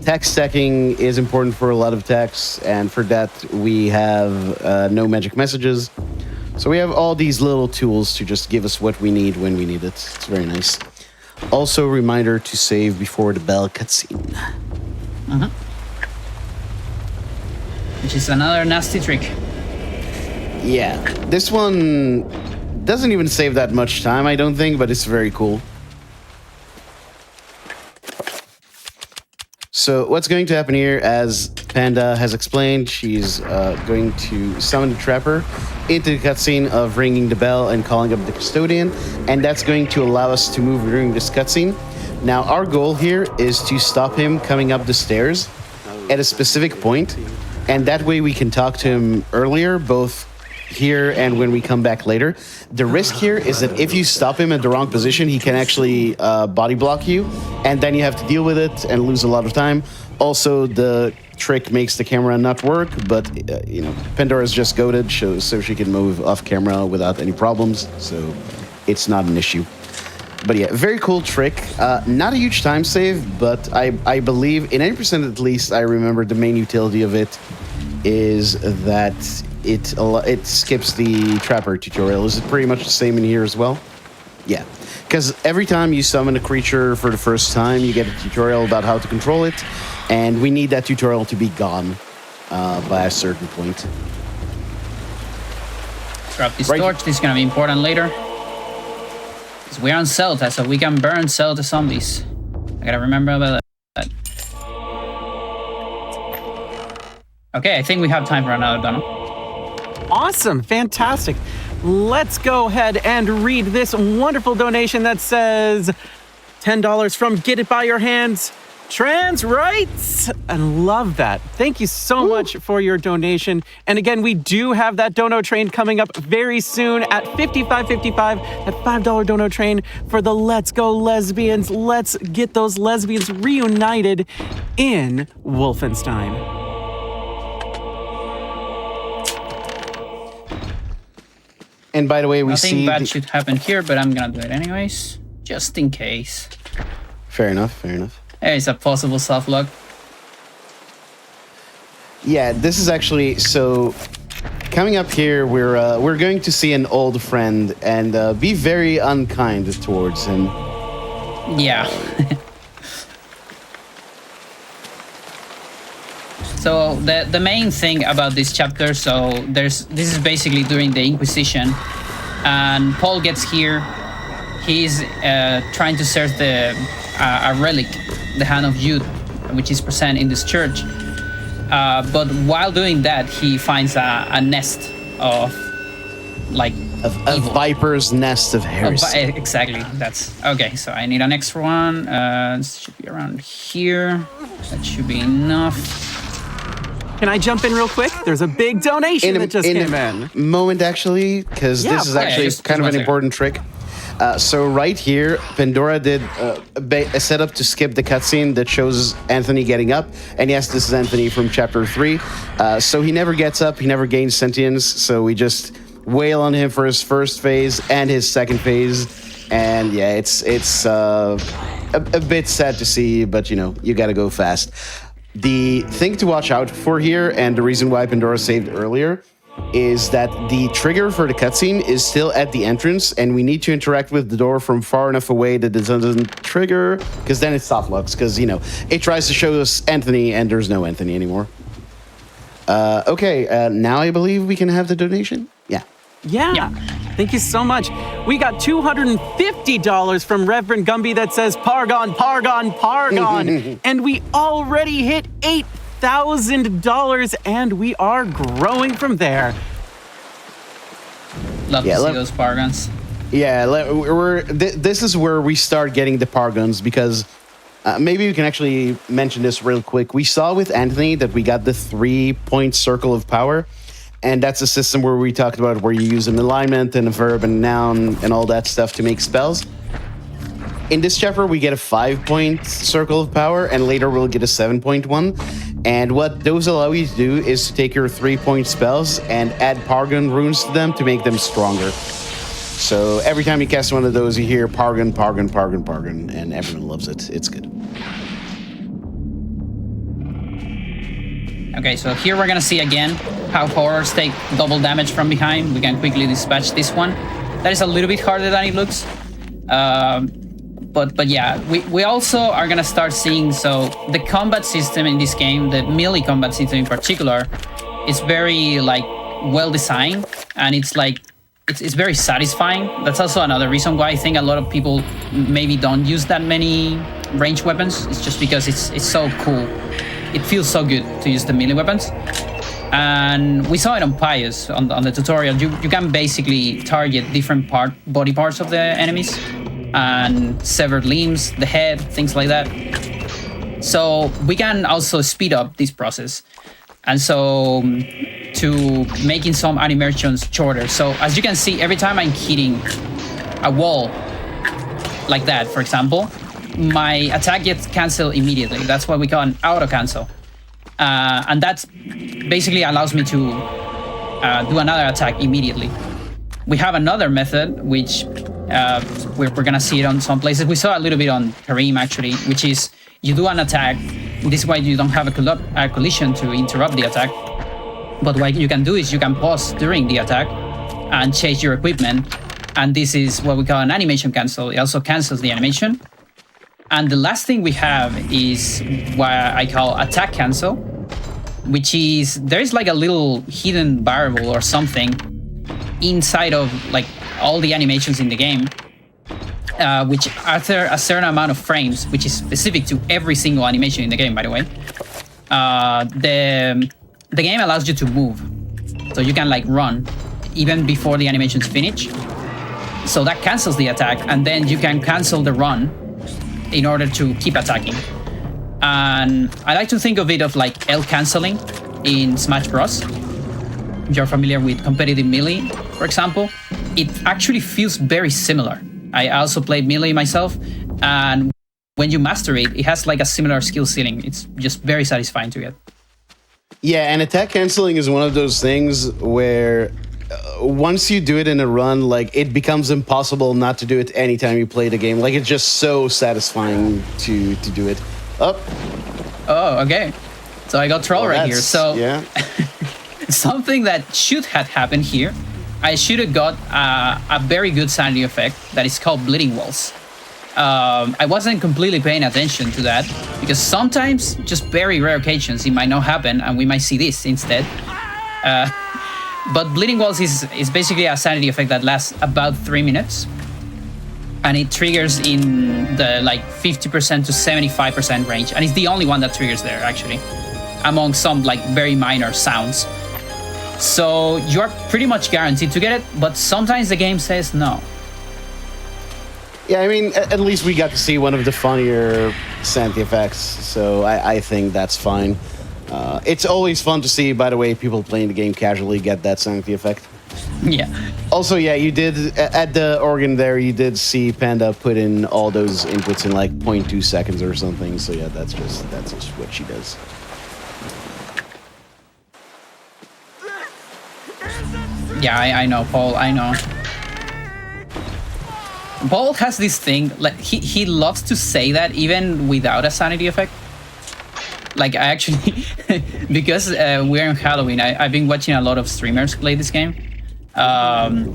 Tech stacking is important for a lot of techs, and for that we have no magic messages. So we have all these little tools to just give us what we need when we need it. It's very nice. Also, reminder to save before the bell cutscene.
Which is another nasty trick.
Yeah, this one doesn't even save that much time, I don't think, but it's very cool. So what's going to happen here, as Panda has explained, she's going to summon the trapper into the cutscene of ringing the bell and calling up the custodian, and that's going to allow us to move during this cutscene. Now, our goal here is to stop him coming up the stairs at a specific point, and that way we can talk to him earlier, both here and when we come back later. The risk here is that if you stop him at the wrong position, he can actually body block you, and then you have to deal with it and lose a lot of time. Also, the trick makes the camera not work, but Pandora's just goated, so she can move off camera without any problems, so it's not an issue. But yeah, very cool trick. Not a huge time save, but I believe, in 80% at least, I remember the main utility of it is that it skips the trapper tutorial. Is it pretty much the same in here as well? Yeah, because every time you summon a creature for the first time, you get a tutorial about how to control it, and we need that tutorial to be gone by a certain point.
Drop this torch. This is going to be important later. Because we're on Celta, so we can burn Celta zombies. I gotta remember about that. Okay, I think we have time for another dono.
Awesome, fantastic. Let's go ahead and read this wonderful donation that says $10 from Get It By Your Hands, Trans Rights. I love that. Thank you so much for your donation. And again, we do have that dono train coming up very soon at $55.55, that $5 dono train for the Let's Go Lesbians. Let's get those lesbians reunited in Wolfenstein.
And by the way, we
Nothing
see...
bad should happen here, but I'm gonna do it anyways, just in case.
Fair enough, fair enough.
There's a possible soft lock.
Yeah, this is actually... So, coming up here, we're going to see an old friend and be very unkind towards him.
Yeah. So the main thing about this chapter, this is basically during the Inquisition, and Paul gets here. He's trying to search a relic, the Hand of Youth, which is present in this church. But while doing that, he finds a nest of like
A
evil.
viper's nest of heresy.
Exactly. That's okay. So I need an extra one. This should be around here. That should be enough.
Can I jump in real quick? There's a big donation that just came in.
Moment, actually, because
Yeah,
this is
yeah,
actually
just
kind of
one
an
second.
important trick. So right here, Pandora did a setup to skip the cutscene that shows Anthony getting up. And yes, this is Anthony from Chapter 3. So he never gets up, he never gains sentience, so we just wail on him for his first phase and his second phase. And yeah, it's a bit sad to see, but you gotta go fast. The thing to watch out for here, and the reason why Pandora saved earlier, is that the trigger for the cutscene is still at the entrance, and we need to interact with the door from far enough away that it doesn't trigger, because then it soft locks, because, it tries to show us Anthony, and there's no Anthony anymore. Okay, now I believe we can have the donation? Yeah.
Yeah. Thank you so much. We got $250 from Reverend Gumby that says Pargon, Pargon, Pargon. And we already hit $8,000 and we are growing from there.
Love to see those paragons.
Yeah, this is where we start getting the paragons, because maybe we can actually mention this real quick. We saw with Anthony that we got the 3-point circle of power. And that's a system where we talked about where you use an alignment and a verb and a noun and all that stuff to make spells. In this chapter, we get a 5-point circle of power, and later we'll get a 7-point one. And what those allow you to do is to take your 3-point spells and add Paragon runes to them to make them stronger. So every time you cast one of those, you hear Paragon, Paragon, Paragon, Paragon, and everyone loves it. It's good.
Okay, so here we're gonna see again how horrors take double damage from behind. We can quickly dispatch this one. That is a little bit harder than it looks. But yeah, we also are gonna start seeing, so the combat system in this game, the melee combat system in particular, is very well designed, and it's very satisfying. That's also another reason why I think a lot of people maybe don't use that many ranged weapons. It's just because it's so cool. It feels so good to use the melee weapons. And we saw it on Pius, on the tutorial. You can basically target different body parts of the enemies, and severed limbs, the head, things like that. So we can also speed up this process. And so to making some animations shorter. So as you can see, every time I'm hitting a wall like that, for example, my attack gets cancelled immediately. That's what we call an auto cancel. And that basically allows me to do another attack immediately. We have another method, which we're gonna see it on some places. We saw a little bit on Kareem actually, which is you do an attack. This way you don't have a collision to interrupt the attack. But what you can do is you can pause during the attack and change your equipment. And this is what we call an animation cancel. It also cancels the animation. And the last thing we have is what I call attack cancel, which is there's a little hidden variable or something inside of all the animations in the game, which after a certain amount of frames, which is specific to every single animation in the game, by the way, the game allows you to move. So you can run even before the animations finish. So that cancels the attack, and then you can cancel the run in order to keep attacking. And I like to think of it of L canceling in Smash Bros. If you're familiar with competitive melee, for example, it actually feels very similar. I also played melee myself, and when you master it, it has a similar skill ceiling. It's just very satisfying to get.
Yeah, and attack canceling is one of those things where once you do it in a run, it becomes impossible not to do it anytime you play the game. It's just so satisfying to do it.
Oh, okay. So I got troll right here. So
yeah.
Something that should have happened here, I should have got a very good sanity effect that is called bleeding walls. I wasn't completely paying attention to that because sometimes, just very rare occasions, it might not happen and we might see this instead. But bleeding walls is basically a sanity effect that lasts about 3 minutes. And it triggers in the 50% to 75% range. And it's the only one that triggers there, actually, among some very minor sounds. So you're pretty much guaranteed to get it, but sometimes the game says no.
Yeah, I mean, at least we got to see one of the funnier Sanity effects, so I think that's fine. It's always fun to see, by the way, people playing the game casually get that Sanity effect.
Yeah.
Also, yeah, you did, at the organ there, you did see Panda put in all those inputs in like 0.2 seconds or something, so yeah, that's just what she does.
Yeah, I know, Paul, I know. Paul has this thing, like, he loves to say that even without a Sanity effect. Like, I actually, because we're in Halloween, I've been watching a lot of streamers play this game. I've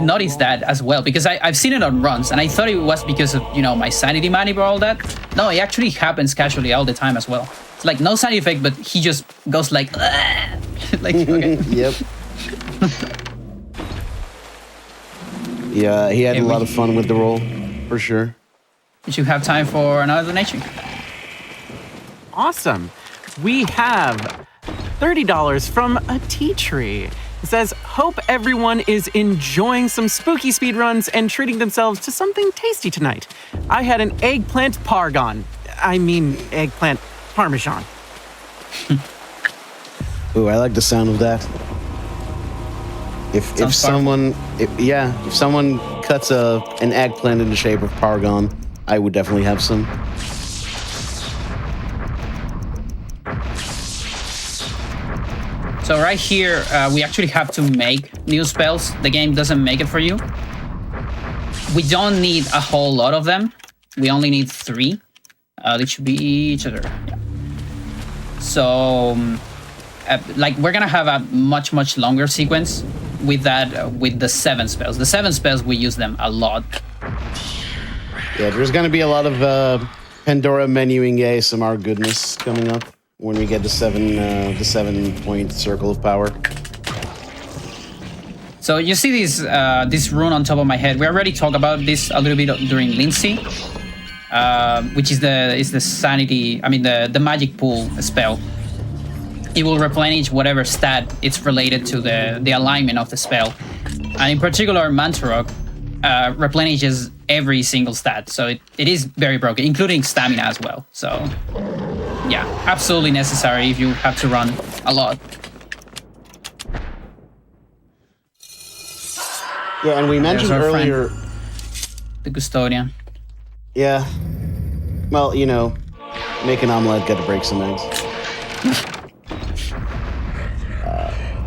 noticed that as well, because I've seen it on runs, and I thought it was because of, you know, my Sanity manip or all that. No, it actually happens casually all the time as well. It's like no Sanity effect, but he just goes like, like, okay.
Yep. Yeah, he had a lot of fun with the role, for sure.
We should have time for another donation.
Awesome. We have $30 from a tea tree. It says, hope everyone is enjoying some spooky speedruns and treating themselves to something tasty tonight. I had an eggplant pargon. I mean, eggplant parmesan.
Ooh, I like the sound of that. If someone cuts an eggplant in the shape of pargon, I would definitely have some.
So right here, we actually have to make new spells. The game doesn't make it for you. We don't need a whole lot of them. We only need 3. They should be each other. Yeah. So, like, we're gonna have a much longer sequence with that, with the 7 spells. The 7 spells, we use them a lot.
Yeah, there's gonna be a lot of Pandora menuing ASMR goodness coming up when we get the 7-point circle of power.
So you see this rune on top of my head. We already talked about this a little bit during Lindsay, which is the Sanity. I mean the magic pool spell. It will replenish whatever stat it's related to the alignment of the spell, and in particular, Mantarok replenishes every single stat. So it is very broken, including stamina as well. So yeah, absolutely necessary if you have to run a lot.
Yeah, and we mentioned earlier
the custodian.
Yeah. Well, you know, make an omelet, got to break some eggs.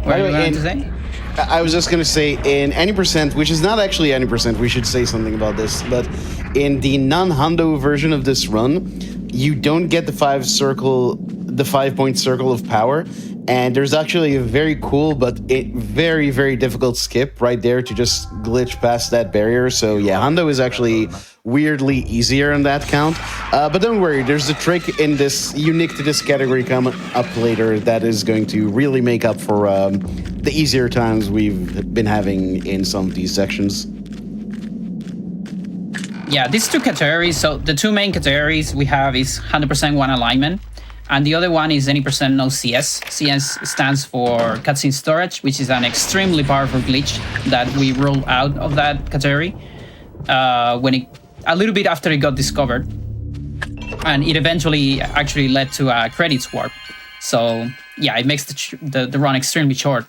What are you going to say?
I was just going to say, in any percent, which is not actually any percent, we should say something about this, but in the non-hundo version of this run, you don't get the 5-point circle of power, and there's actually a very cool but very, very difficult skip right there to just glitch past that barrier. So yeah, hundo is actually weirdly easier on that count. But don't worry, there's a trick in this unique to this category coming up later that is going to really make up for the easier times we've been having in some of these sections.
Yeah, these 2 categories, so the 2 main categories we have is 100% one alignment, and the other one is any percent no CS. CS stands for cutscene storage, which is an extremely powerful glitch that we rolled out of that category a little bit after it got discovered, and it eventually actually led to a credits warp. So yeah, it makes the run extremely short.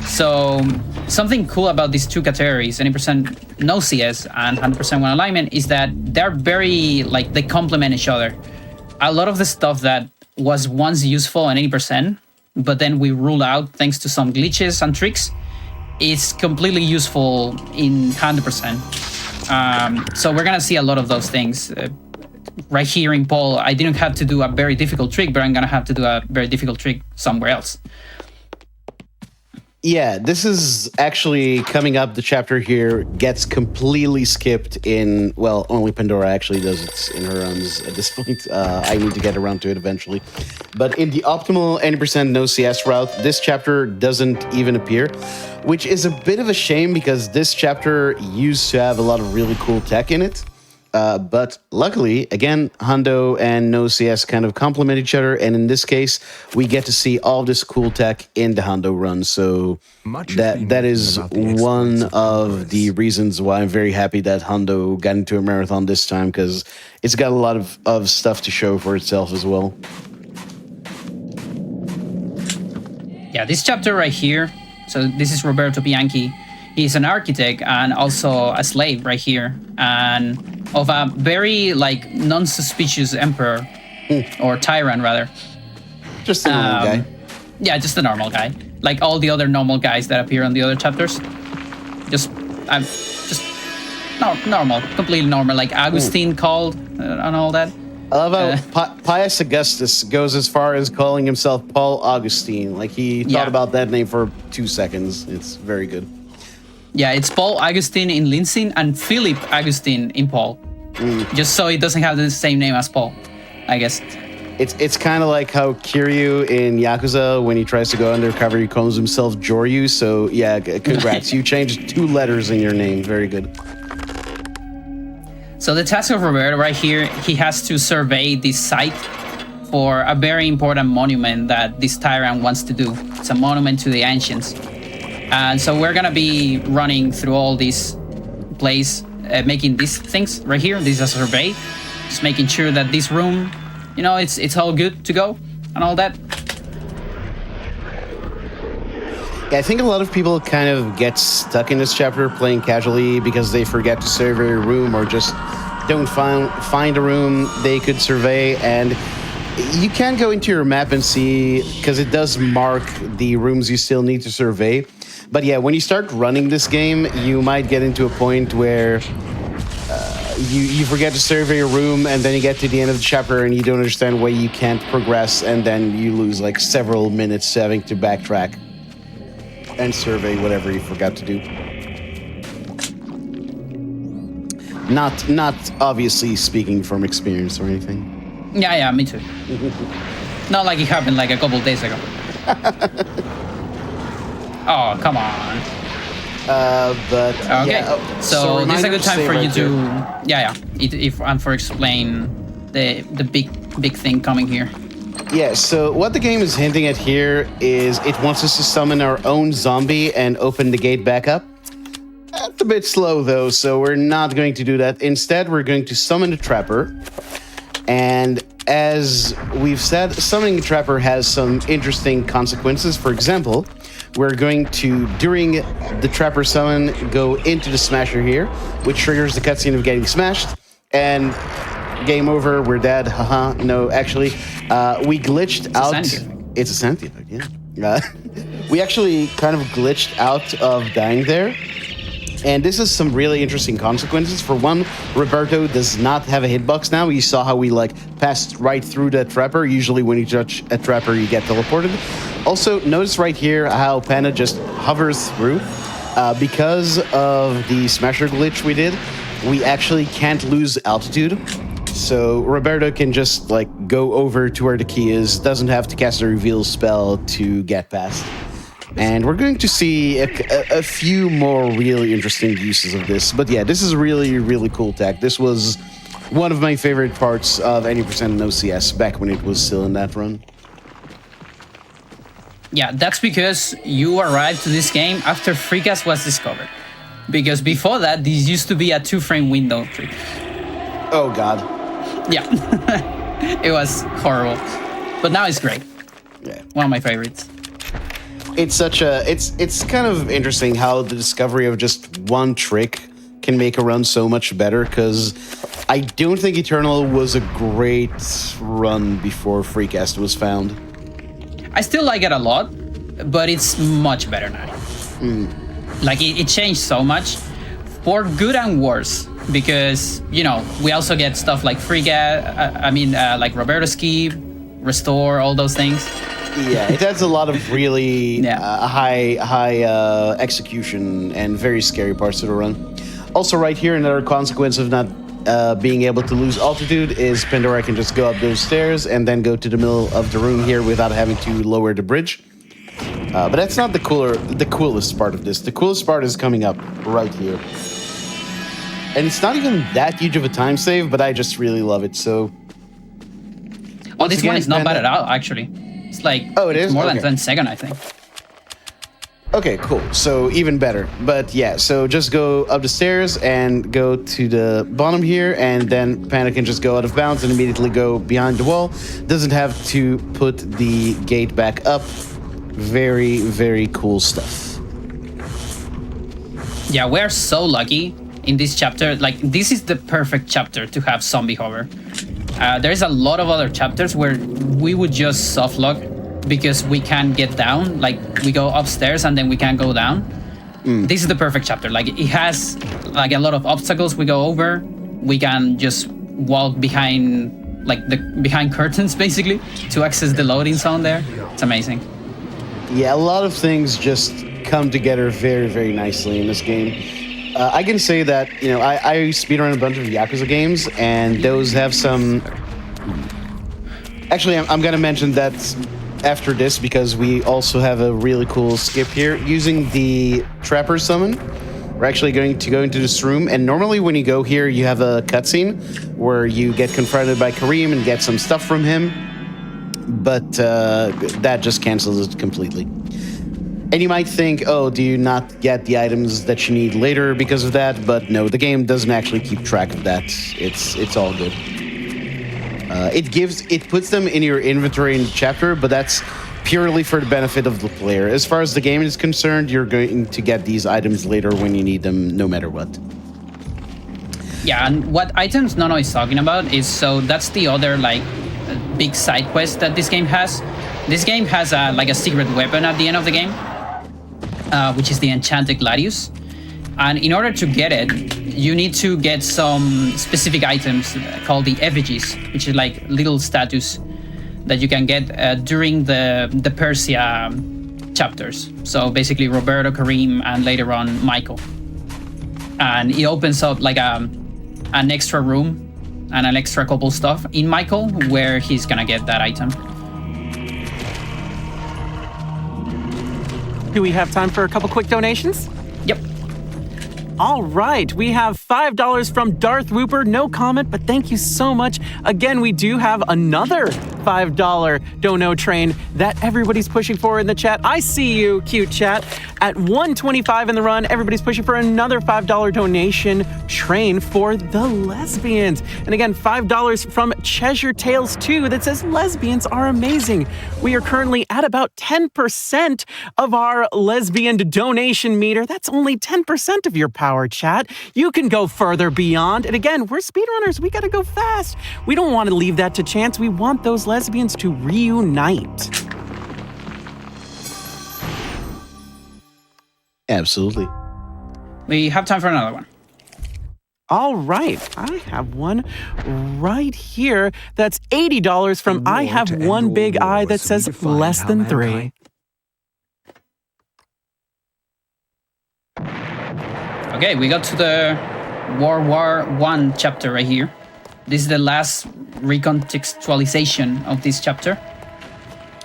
So something cool about these 2 categories, any percent no CS and 100% one alignment, is that they're very, like, they complement each other. A lot of the stuff that was once useful in 80%, but then we rule out thanks to some glitches and tricks, is completely useful in 100%. So we're gonna see a lot of those things. Right here in Paul, I didn't have to do a very difficult trick, but I'm gonna have to do a very difficult trick somewhere else.
Yeah, this is actually coming up. The chapter here gets completely skipped in, well, only Pandora actually does it in her runs at this point. I need to get around to it eventually. But in the optimal 80% no CS route, this chapter doesn't even appear, which is a bit of a shame because this chapter used to have a lot of really cool tech in it. But luckily, again, Hundo and NoCS kind of complement each other. And in this case, we get to see all this cool tech in the Hundo run. So that is one of the reasons why I'm very happy that Hundo got into a marathon this time, because it's got a lot of stuff to show for itself as well.
Yeah, this chapter right here, so this is Roberto Bianchi. He's an architect and also a slave right here, and of a very like non-suspicious emperor or tyrant rather.
Just a normal guy.
Yeah, just a normal guy, like all the other normal guys that appear on the other chapters. Just normal, completely normal, like Augustine called and all that.
I love how Pius Augustus goes as far as calling himself Paul Augustine. Like he thought about that name for 2 seconds. It's very good.
Yeah, it's Paul Augustine in Lindsay and Philip Augustine in Paul. Just so he doesn't have the same name as Paul, I guess.
It's kind of like how Kiryu in Yakuza, when he tries to go undercover, he calls himself Joryu. So yeah, congrats. You changed 2 letters in your name. Very good.
So the task of Roberto right here, he has to survey this site for a very important monument that this tyrant wants to do. It's a monument to the ancients. And so we're gonna be running through all this place, making these things right here. This is a survey, just making sure that this room, you know, it's all good to go and all that.
Yeah, I think a lot of people kind of get stuck in this chapter playing casually because they forget to survey a room or just don't find a room they could survey. And you can go into your map and see, because it does mark the rooms you still need to survey. But yeah, when you start running this game, you might get into a point where you forget to survey a room, and then you get to the end of the chapter and you don't understand why you can't progress, and then you lose like several minutes having to backtrack and survey whatever you forgot to do. Not obviously speaking from experience or anything.
Yeah, me too. Not like it happened like a couple days ago. Oh, come on.
But
okay.
yeah.
So this is a good time for you
to
if and for explain the big thing coming here.
Yeah, so what the game is hinting at here is it wants us to summon our own zombie and open the gate back up. That's a bit slow, though, so we're not going to do that. Instead, we're going to summon a trapper. And as we've said, summoning a trapper has some interesting consequences. For example, we're going to, during the trapper summon, go into the smasher here, which triggers the cutscene of getting smashed. And game over, we're dead. Haha, no, actually, we glitched out. It's a sanity effect, yeah. We actually kind of glitched out of dying there. And this is some really interesting consequences. For one, Roberto does not have a hitbox now. You saw how we passed right through the trapper. Usually when you touch a trapper, you get teleported. Also, notice right here how Panna just hovers through. Because of the smasher glitch we did, we actually can't lose altitude. So Roberto can just go over to where the key is, doesn't have to cast a reveal spell to get past. And we're going to see a few more really interesting uses of this. But yeah, this is really, really cool tech. This was one of my favorite parts of any percent no CS back when it was still in that run.
Yeah, that's because you arrived to this game after FreeCast was discovered. Because before that, this used to be a 2-frame window trick.
Oh, God.
Yeah. It was horrible. But now it's great.
Yeah.
One of my favorites.
It's it's kind of interesting how the discovery of just one trick can make a run so much better, because I don't think Eternal was a great run before FreeCast was found.
I still like it a lot, but it's much better now. It changed so much, for good and worse, because, we also get stuff like FreeCast, like Roberto's Key, Restore, all those things.
Yeah, it adds a lot of really high execution and very scary parts to the run. Also, right here, another consequence of not being able to lose altitude is Pandora can just go up those stairs and then go to the middle of the room here without having to lower the bridge. But that's not the coolest part of this. The coolest part is coming up right here. And it's not even that huge of a time save, but I just really love it. So,
oh, this one is not bad at all, actually. It's like more than 10 seconds, I think.
Okay, cool. So even better. But yeah, so just go up the stairs and go to the bottom here, and then Panda can just go out of bounds and immediately go behind the wall. Doesn't have to put the gate back up. Very, very cool stuff.
Yeah, we're so lucky in this chapter. Like, this is the perfect chapter to have zombie hover. There's a lot of other chapters where we would just soft lock because we can't get down. Like, we go upstairs and then we can't go down. This is the perfect chapter. Like, it has like a lot of obstacles we go over. We can just walk behind, like, behind curtains basically to access the loading zone there. It's amazing.
Yeah, a lot of things just come together very, very nicely in this game. I can say that, you know, I speedrun a bunch of Yakuza games, and those have some... Actually, I'm going to mention that after this, because we also have a really cool skip here. Using the Trapper Summon, we're actually going to go into this room, and normally when you go here, you have a cutscene where you get confronted by Kareem and get some stuff from him. But that just cancels it completely. And you might think, oh, do you not get the items that you need later because of that? But no, the game doesn't actually keep track of that. It's all good. It puts them in your inventory in the chapter, but that's purely for the benefit of the player. As far as the game is concerned, you're going to get these items later when you need them, no matter what.
Yeah, and what items Nono is talking about is, so that's the other, like, big side quest that this game has. This game has like a secret weapon at the end of the game, which is the Enchanted Gladius. And in order to get it, you need to get some specific items called the effigies, which is like little statues that you can get during the Persia chapters. So basically Roberto, Kareem, and later on Michael. And it opens up like an extra room and an extra couple stuff in Michael where he's gonna get that item.
Do we have time for a couple quick donations?
Yep.
All right, we have $5 from Darth Whooper. No comment, but thank you so much. Again, we do have another $5 dono train that everybody's pushing for in the chat. I see you, cute chat. At 125 in the run, everybody's pushing for another $5 donation train for the lesbians. And again, $5 from Cheshire Tales 2 that says lesbians are amazing. We are currently at about 10% of our lesbian donation meter. That's only 10% of your power, chat. You can go further beyond. And again, we're speedrunners. We got to go fast. We don't want to leave that to chance. We want those lesbians to reunite.
Absolutely.
We have time for another one.
All right, I have one right here. That's $80 from I Have One Big Eye that says less than 3.
Okay, we got to the World War I chapter right here. This is the last recontextualization of this chapter.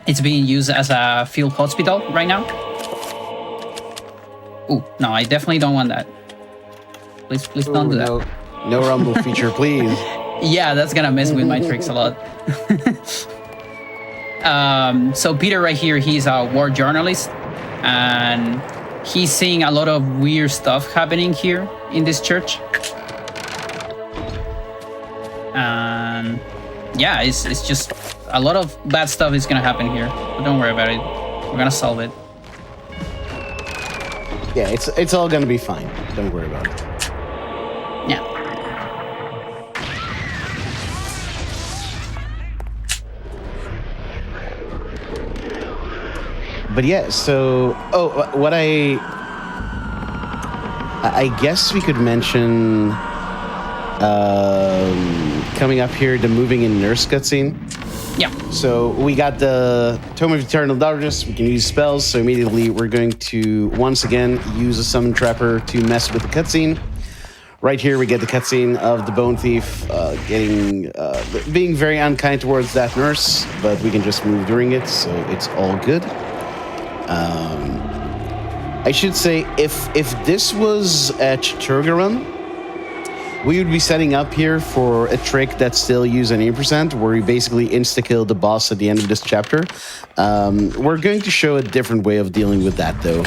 It's being used as a field hospital right now. Ooh, no, I definitely don't want that. Please don't do that.
No rumble feature, please.
Yeah, that's gonna mess with my tricks a lot. So Peter right here, he's a war journalist, and he's seeing a lot of weird stuff happening here in this church. And yeah, it's just a lot of bad stuff is gonna happen here. But don't worry about it. We're gonna solve it.
Yeah, it's all gonna be fine. Don't worry about it.
Yeah.
But yeah, so what I guess we could mention coming up here, the moving in nurse cutscene.
Yeah.
So we got the Tome of Eternal Darkness. We can use spells. So immediately we're going to once again use a summon trapper to mess with the cutscene. Right here we get the cutscene of the Bone Thief being very unkind towards that nurse, but we can just move during it, so it's all good. I should say if this was at Turgarun, we would be setting up here for a trick that's still used in 8%, where we basically insta-kill the boss at the end of this chapter. We're going to show a different way of dealing with that, though.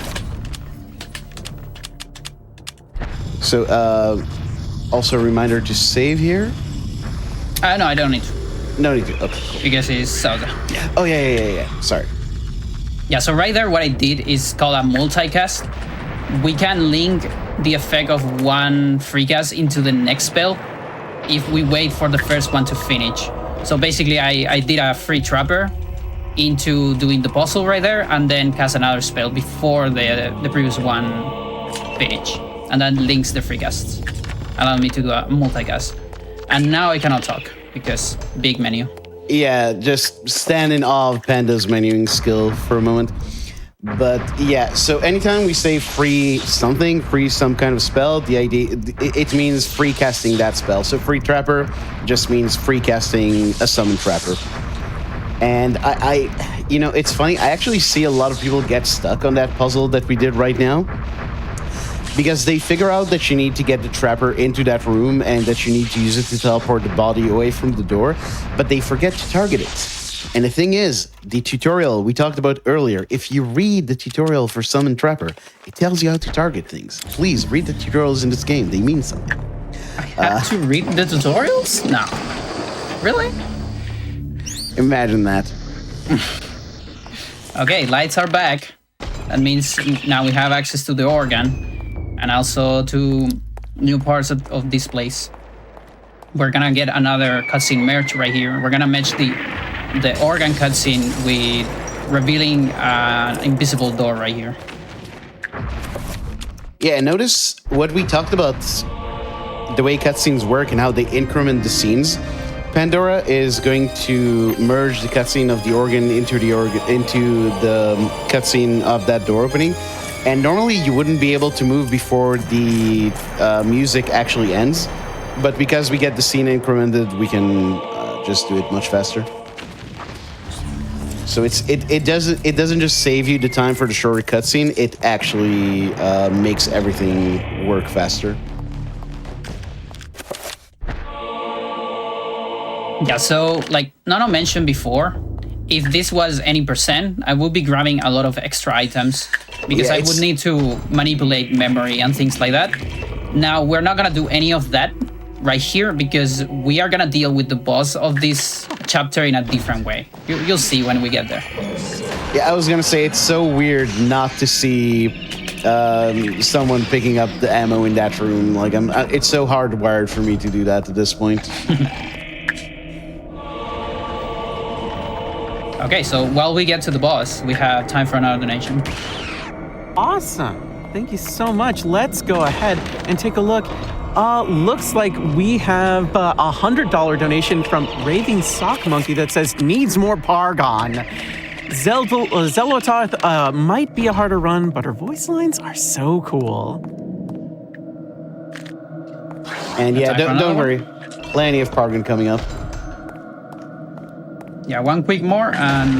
So, also a reminder to save here.
No, I don't need to.
No need to. Okay, cool.
Because it's Zelda.
Oh, yeah. Sorry.
Yeah, so right there, what I did is called a multicast. We can link the effect of one free cast into the next spell if we wait for the first one to finish. So basically, I did a free trapper into doing the puzzle right there, and then cast another spell before the previous one finish, and then links the free casts, allowing me to do a multicast. And now I cannot talk because big menu.
Yeah, just stand in awe of Panda's menuing skill for a moment. But yeah, so anytime we say free something, free some kind of spell, the idea, it means free casting that spell. So free trapper just means free casting a summon trapper. And I you know, it's funny, I actually see a lot of people get stuck on that puzzle that we did right now, because they figure out that you need to get the trapper into that room and that you need to use it to teleport the body away from the door, but they forget to target it. And the thing is, the tutorial we talked about earlier, if you read the tutorial for Summon Trapper, it tells you how to target things. Please, read the tutorials in this game. They mean something.
I have to read the tutorials? No. Really?
Imagine that.
Okay, lights are back. That means now we have access to the organ and also to new parts of this place. We're gonna get another cutscene merge right here. We're gonna match the organ cutscene with revealing an invisible door right here.
Yeah, notice what we talked about, the way cutscenes work and how they increment the scenes. Pandora is going to merge the cutscene of the organ into the cutscene of that door opening. And normally you wouldn't be able to move before the music actually ends. But because we get the scene incremented, we can just do it much faster. So it doesn't just save you the time for the shorter cutscene, it actually makes everything work faster.
Yeah, so like Nono mentioned before, if this was any percent, I would be grabbing a lot of extra items because I would need to manipulate memory and things like that. Now, we're not gonna do any of that right here because we are gonna deal with the boss of this chapter in a different way. You'll see when we get there.
Yeah, I was gonna say, it's so weird not to see someone picking up the ammo in that room. Like, it's so hardwired for me to do that at this point.
Okay, so while we get to the boss, we have time for another donation.
Awesome. Thank you so much. Let's go ahead and take a look. Looks like we have a $100 donation from Raving Sock Monkey that says, needs more Pargon. Zelototh might be a harder run, but her voice lines are so cool.
And yeah, don't worry. Plenty of Pargon coming up.
Yeah, one quick more and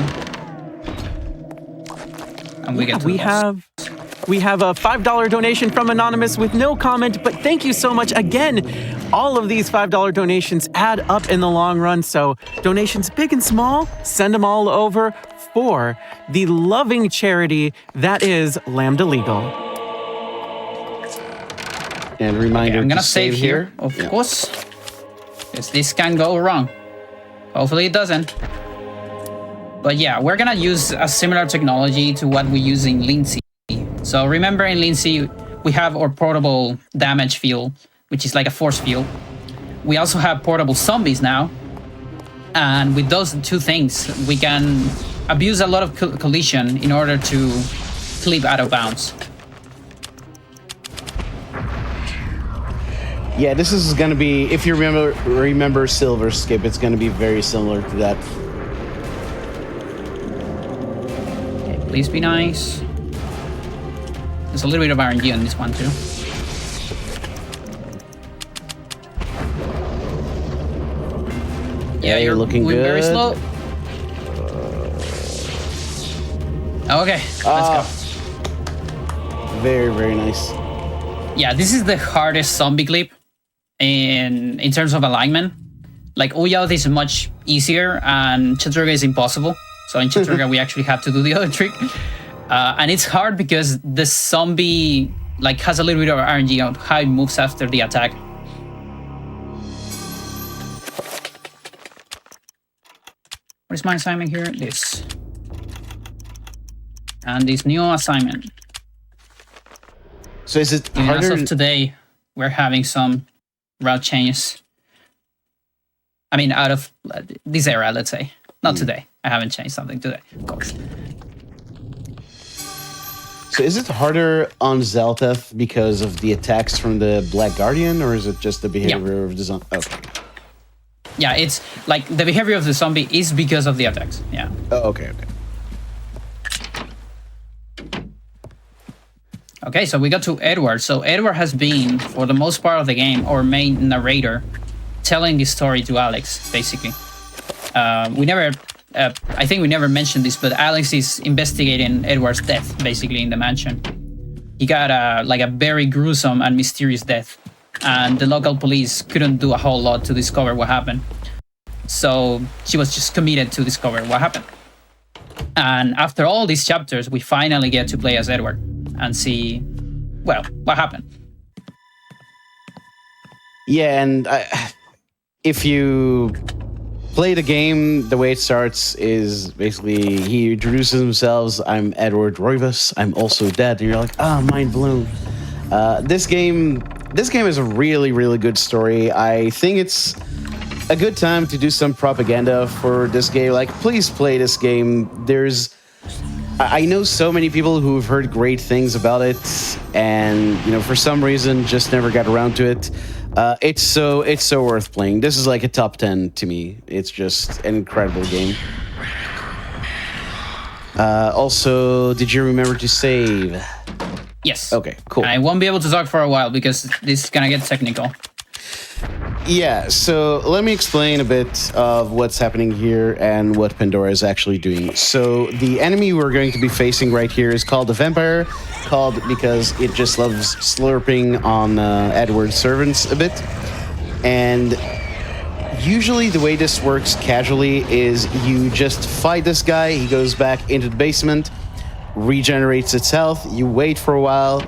we get to the boss.
We have a $5 donation from Anonymous with no comment, but thank you so much. Again, all of these $5 donations add up in the long run, so donations big and small, send them all over for the loving charity that is Lambda Legal.
And reminder,
I'm gonna save here, of course, because this can go wrong. Hopefully it doesn't. But yeah, we're gonna use a similar technology to what we use in Lindsay. So remember in Lindsay, we have our portable damage field, which is like a force field. We also have portable zombies now. And with those two things, we can abuse a lot of collision in order to clip out of bounds.
Yeah, this is going to be, if you remember Silver Skip, it's going to be very similar to that.
Okay, please be nice. There's a little bit of RNG on this one too. Yeah, you're
looking good.
Very slow. Okay, let's go.
Very, very nice.
Yeah, this is the hardest zombie clip in terms of alignment. Like Uyauth is much easier, and Chatruga is impossible. So in Chatruga, we actually have to do the other trick. And it's hard because the zombie like has a little bit of RNG on how it moves after the attack. What is my assignment here? This. And this new assignment.
So is it
Even
harder?
as of today, we're having some route changes. I mean, out of this era, let's say. Not today. I haven't changed something today, of course.
So is it harder on Zelteth because of the attacks from the Black Guardian, or is it just the behavior of the zombie? Okay.
Yeah, it's like the behavior of the zombie is because of the attacks. Yeah.
Oh, okay.
Okay, so we got to Edward. So Edward has been, for the most part of the game, our main narrator, telling the story to Alex, basically. We never, I think we never mentioned this, but Alex is investigating Edward's death, basically, in the mansion. He got like a very gruesome and mysterious death, and the local police couldn't do a whole lot to discover what happened. So she was just committed to discover what happened. And after all these chapters, we finally get to play as Edward and see, well, what happened.
Yeah, and if you play the game, the way it starts is basically he introduces himself. I'm Edward Roivas. I'm also dead. And you're like, mind blown. This game is a really, really good story. I think it's a good time to do some propaganda for this game. Like, please play this game. I know so many people who've heard great things about it, and for some reason just never got around to it. It's so worth playing. This is like a top 10 to me. It's just an incredible game. Also, did you remember to save?
Yes.
Okay, cool.
I won't be able to talk for a while because this is gonna get technical.
Yeah, so let me explain a bit of what's happening here and what Pandora is actually doing. So the enemy we're going to be facing right here is called the Vampire, called because it just loves slurping on Edward's servants a bit. And usually the way this works casually is you just fight this guy, he goes back into the basement, regenerates its health, you wait for a while,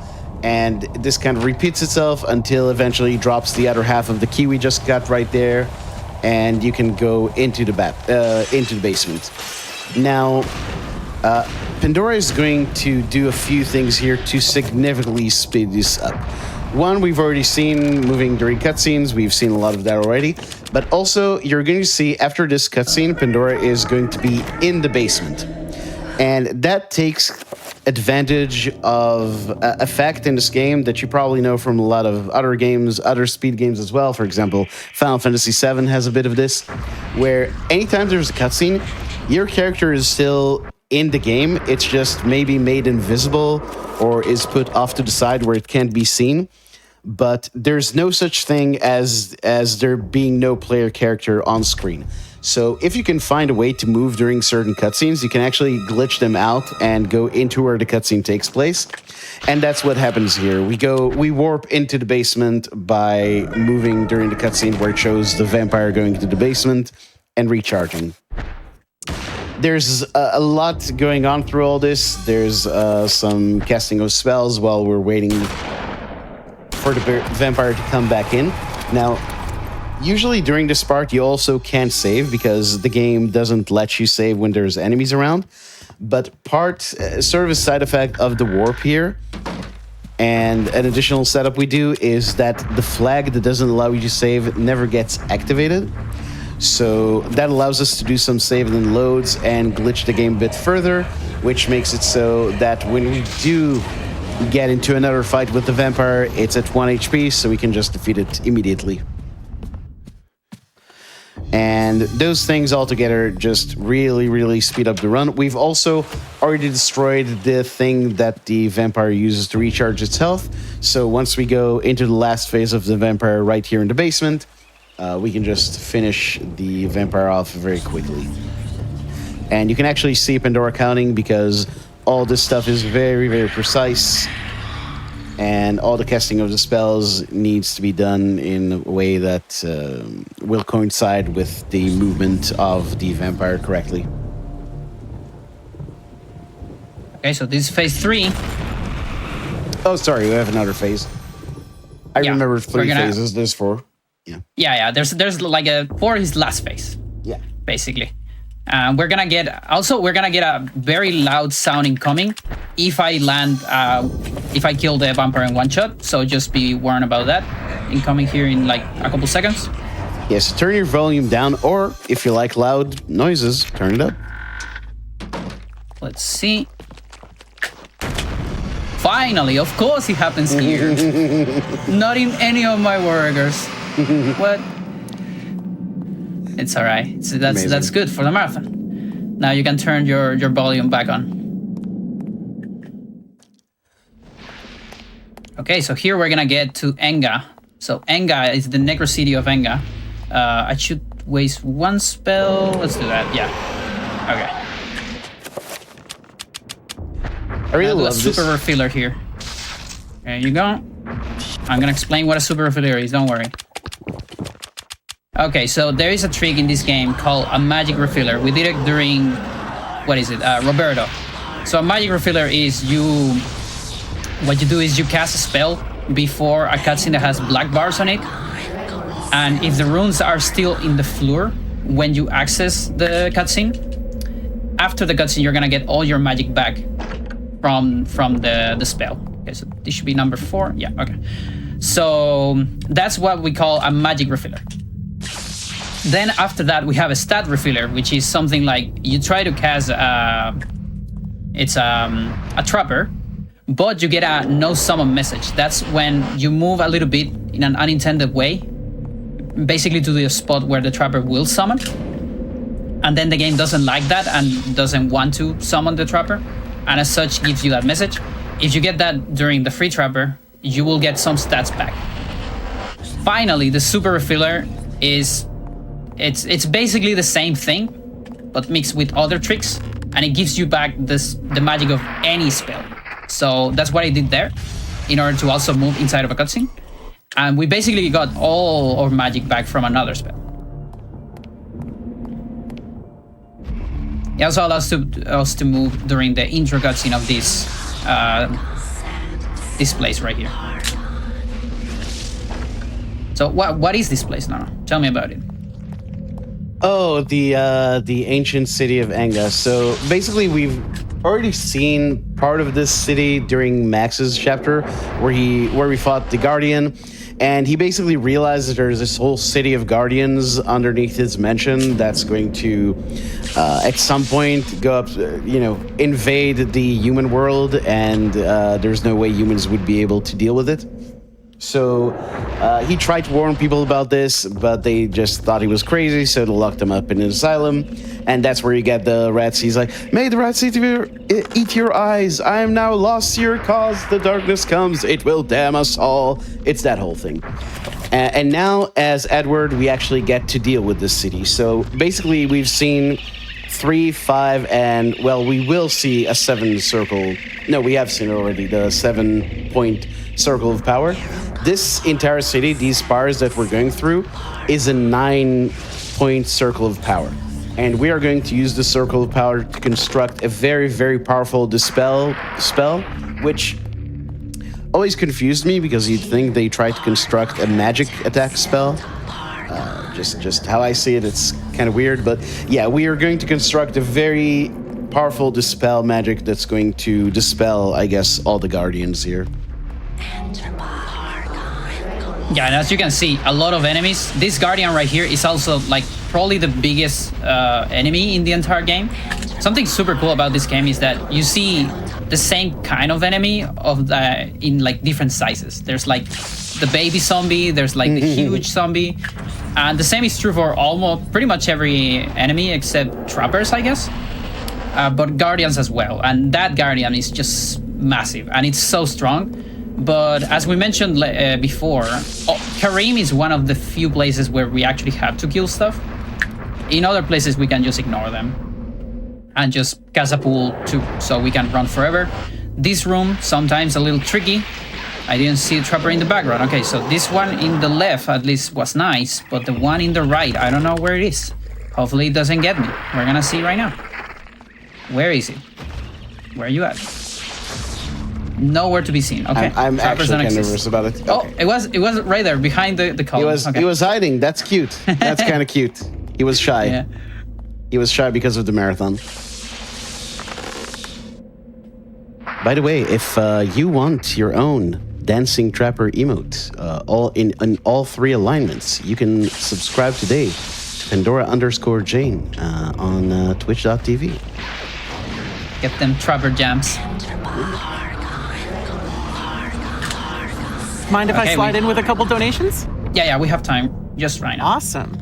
and this kind of repeats itself until eventually drops the other half of the key we just got right there, and you can go into the basement. Now, Pandora is going to do a few things here to significantly speed this up. One, we've already seen moving during cutscenes. We've seen a lot of that already. But also, you're going to see after this cutscene, Pandora is going to be in the basement. And that takes advantage of a fact in this game that you probably know from a lot of other games, other speed games as well. For example, Final Fantasy VII has a bit of this, where anytime there's a cutscene, your character is still in the game. It's just maybe made invisible or is put off to the side where it can't be seen. But there's no such thing as there being no player character on screen. So if you can find a way to move during certain cutscenes, you can actually glitch them out and go into where the cutscene takes place. And that's what happens here. We warp into the basement by moving during the cutscene where it shows the vampire going into the basement and recharging. There's a lot going on through all this. There's some casting of spells while we're waiting for the vampire to come back in. Now, usually during this part, you also can't save because the game doesn't let you save when there's enemies around. But sort of a side effect of the warp here, and an additional setup we do is that the flag that doesn't allow you to save never gets activated. So that allows us to do some saving and loads and glitch the game a bit further, which makes it so that when we do get into another fight with the vampire, it's at 1 HP, so we can just defeat it immediately. And those things all together just really, really speed up the run. We've also already destroyed the thing that the vampire uses to recharge its health. So once we go into the last phase of the vampire right here in the basement, we can just finish the vampire off very quickly. And you can actually see Pandora counting because all this stuff is very, very precise. and all the casting of the spells needs to be done in a way that will coincide with the movement of the vampire correctly.
Okay, so this is phase 3.
Oh, sorry, we have another phase. I remember 3 phases. There's 4.
Yeah. There's like 4 is last phase.
Yeah.
Basically. We're gonna get a very loud sound incoming if I kill the vampire in one shot. So just be warned about that. Incoming here in like a couple seconds.
Yes, turn your volume down, or if you like loud noises, turn it up.
Let's see. Finally, of course it happens here. Not in any of my workers. What? It's all right. That's good for the marathon. Now you can turn your volume back on. Okay, so here we're gonna get to Enga. So Enga is the necro city of Enga. I should waste 1 spell. Let's do that. Yeah. Okay.
I really love
a super refiller here. There you go. I'm gonna explain what a super refiller is. Don't worry. Okay, so there is a trick in this game called a magic refiller. We did it during, Roberto. So a magic refiller is what you do is you cast a spell before a cutscene that has black bars on it. And if the runes are still in the floor when you access the cutscene, after the cutscene, you're gonna get all your magic back from the spell. Okay, so this should be number 4. Yeah, okay. So that's what we call a magic refiller. Then after that, we have a stat refiller, which is something like you try to cast a trapper, but you get a no summon message. That's when you move a little bit in an unintended way, basically to the spot where the trapper will summon. And then the game doesn't like that and doesn't want to summon the trapper, and as such gives you that message. If you get that during the free trapper, you will get some stats back. Finally, the super refiller is it's basically the same thing, but mixed with other tricks, and it gives you back the magic of any spell. So that's what I did there, in order to also move inside of a cutscene. And we basically got all our magic back from another spell. It also allows us to move during the intro cutscene of this place right here. So what is this place now? Tell me about it.
Oh, the ancient city of Enga. So basically, we've already seen part of this city during Max's chapter, where we fought the Guardian, and he basically realized that there's this whole city of Guardians underneath his mansion that's going to, at some point, go up, invade the human world, and there's no way humans would be able to deal with it. So he tried to warn people about this, but they just thought he was crazy, so they locked him up in an asylum. And that's where you get the rats. He's like, "May the rats eat your eyes. I am now lost to your cause. The darkness comes. It will damn us all." It's that whole thing. And now, as Edward, we actually get to deal with this city. So basically, we've seen 3, 5, and, well, we will see a 7 circle. No, we have seen already the 7-point circle of power. This entire city, these spires that we're going through, is a 9-point circle of power. And we are going to use the circle of power to construct a very, very powerful dispel spell, which always confused me because you'd think they tried to construct a magic attack spell. Just how I see it, it's kind of weird. But yeah, we are going to construct a very powerful dispel magic that's going to dispel, I guess, all the guardians here.
Yeah, and as you can see, a lot of enemies. This guardian right here is also like probably the biggest enemy in the entire game. Something super cool about this game is that you see the same kind of enemy in like different sizes. There's like the baby zombie, there's like the huge zombie, and the same is true for almost pretty much every enemy except trappers, I guess. But guardians as well, and that guardian is just massive and it's so strong. But as we mentioned before, Karim is one of the few places where we actually have to kill stuff. In other places, we can just ignore them and just cast a pool so we can run forever. This room, sometimes a little tricky. I didn't see a trapper in the background. Okay, so this one in the left at least was nice, but the one in the right, I don't know where it is. Hopefully it doesn't get me. We're gonna see right now. Where is it? Where are you at? Nowhere to be seen. Okay.
I'm actually kind of nervous about it.
Okay. Oh, it was right there behind the column.
He was hiding. That's cute. That's kind of cute. He was shy.
Yeah.
He was shy because of the marathon. By the way, if you want your own dancing trapper emote, all in all 3 alignments, you can subscribe today to Pandora_Jane on Twitch.tv.
Get them trapper jams.
Mind if I slide in with a couple donations?
Yeah, we have time just right now.
Awesome.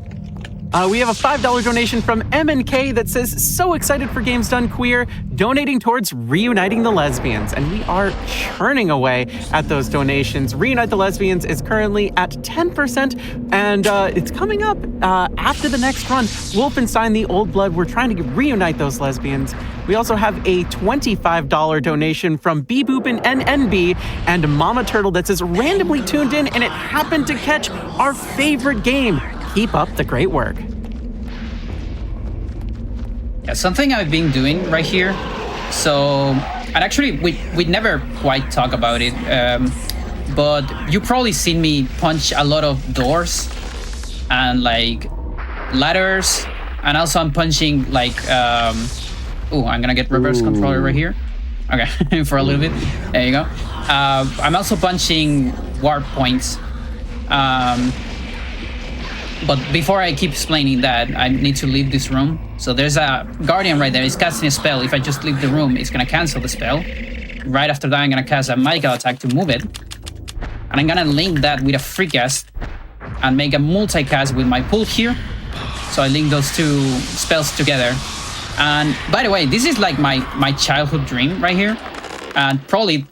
We have a $5 donation from M&K that says, so excited for Games Done Queer, donating towards reuniting the lesbians. And we are churning away at those donations. Reunite the Lesbians is currently at 10%, and it's coming up after the next run. Wolfenstein the Old Blood, we're trying to reunite those lesbians. We also have a $25 donation from B-Boopin NNB and Mama Turtle that says, randomly tuned in, and it happened to catch our favorite game. Keep up the great work.
Yeah, something I've been doing right here. So, and actually, we never quite talk about it, but you probably seen me punch a lot of doors and like ladders, and also I'm punching like, oh, I'm gonna get reverse controller right here. Okay, for a little bit. There you go. I'm also punching warp points. But before I keep explaining that, I need to leave this room. So there's a guardian right there. It's casting a spell. If I just leave the room, it's gonna cancel the spell. Right after that, I'm gonna cast a magical attack to move it. And I'm gonna link that with a free cast and make a multicast with my pull here. So I link those 2 spells together. And by the way, this is like my childhood dream right here. And probably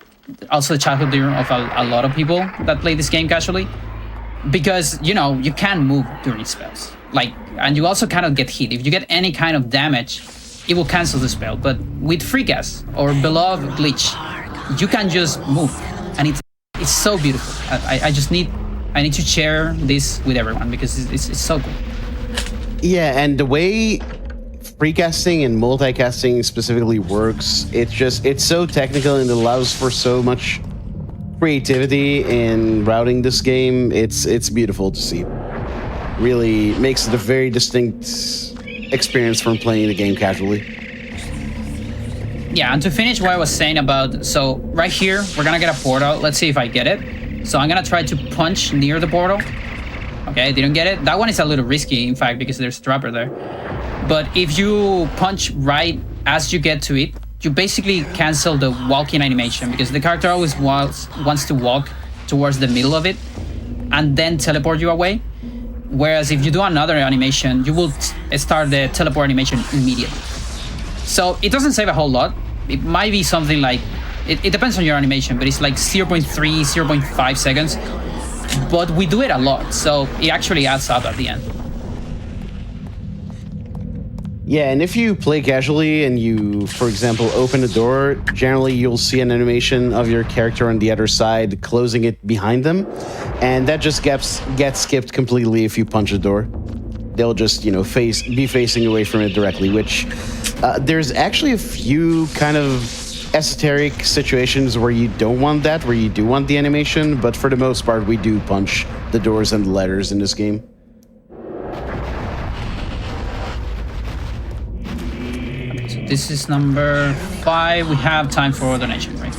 also the childhood dream of a lot of people that play this game casually. Because, you know, you can move during spells. Like, and you also cannot get hit. If you get any kind of damage, it will cancel the spell. But with free cast or beloved glitch, you can just move. And it's so beautiful. I need to share this with everyone because it's so cool.
Yeah, and the way freecasting and multicasting specifically works, it's so technical and allows for so much creativity in routing this game. It's beautiful to see. Really makes it a very distinct experience from playing the game casually.
Yeah, and to finish what I was saying about, so right here, we're gonna get a portal. Let's see if I get it. So I'm gonna try to punch near the portal. Okay, I didn't get it. That one is a little risky, in fact, because there's a trapper there. But if you punch right as you get to it, you basically cancel the walking animation because the character always wants to walk towards the middle of it and then teleport you away. Whereas if you do another animation, you will start the teleport animation immediately. So it doesn't save a whole lot. It might be something like, it depends on your animation, but it's like 0.3, 0.5 seconds. But we do it a lot, so it actually adds up at the end.
Yeah, and if you play casually and you, for example, open a door, generally you'll see an animation of your character on the other side closing it behind them, and that just gets skipped completely if you punch a door. They'll just, you know, be facing away from it directly, which there's actually a few kind of esoteric situations where you don't want that, where you do want the animation, but for the most part, we do punch the doors and the letters in this game.
This is number 5. We have time for a donation, right?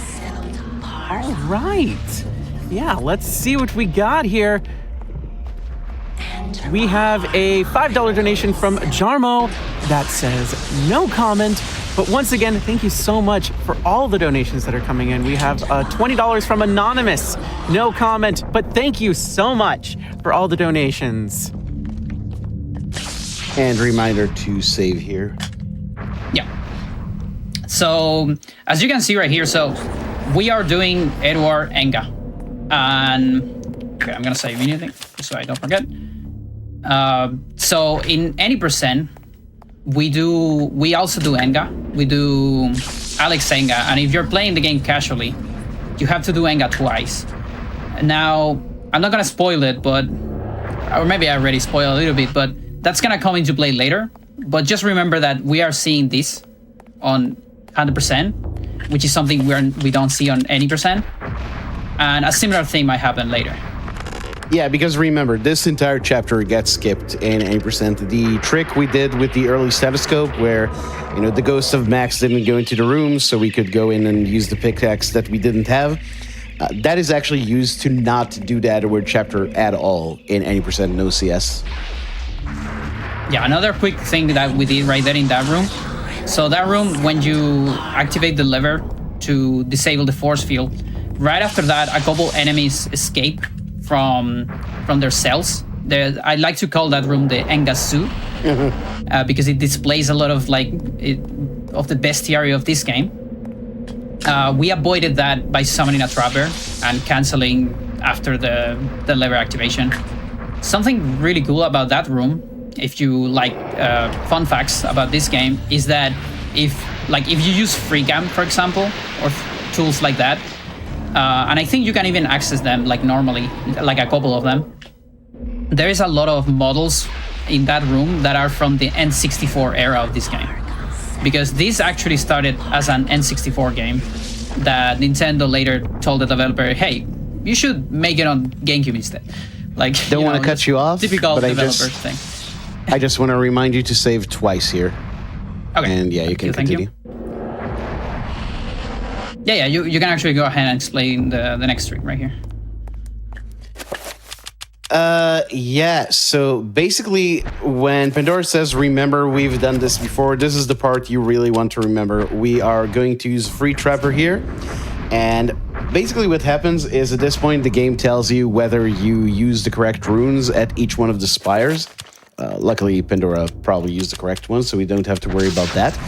All right. Yeah, let's see what we got here. We have a $5 donation from Jarmo that says no comment. But once again, thank you so much for all the donations that are coming in. We have $20 from Anonymous. No comment, but thank you so much for all the donations.
And reminder to save here.
Yeah. So, as you can see right here, so we are doing Edward Enga. And, okay, I'm going to save anything so I don't forget. So, in any percent, we also do Enga. We do Alex Enga. And if you're playing the game casually, you have to do Enga twice. Now, I'm not gonna spoil it, or maybe I already spoiled a little bit, but that's gonna come into play later. But just remember that we are seeing this on 100%, which is something we don't see on any percent. And a similar thing might happen later.
Yeah, because remember, this entire chapter gets skipped in 80%. The trick we did with the early stethoscope, where the ghost of Max didn't go into the room, so we could go in and use the pickaxe that we didn't have. That is actually used to not do the Edward chapter at all in 80% no CS.
Yeah, another quick thing that we did right there in that room. So that room, when you activate the lever to disable the force field, right after that, a couple enemies escape from their cells. I like to call that room the Engasu, because it displays a lot of of the bestiary of this game. We avoided that by summoning a trapper and canceling after the lever activation. Something really cool about that room, if you like fun facts about this game, is that if you use Requiem, for example, or tools like that, and I think you can even access them normally, a couple of them. There is a lot of models in that room that are from the N64 era of this game. Because this actually started as an N64 game that Nintendo later told the developer, hey, you should make it on GameCube instead.
Don't want to cut you off,
typical
but
developer thing.
I just want to remind you to save twice here.
Okay.
And yeah, you can continue.
Yeah, you can actually go ahead and explain the next trick right here.
So basically, when Pandora says, remember, we've done this before, this is the part you really want to remember. We are going to use Free Trapper here. And basically what happens is, at this point, the game tells you whether you use the correct runes at each one of the spires. Luckily, Pandora probably used the correct one, so we don't have to worry about that.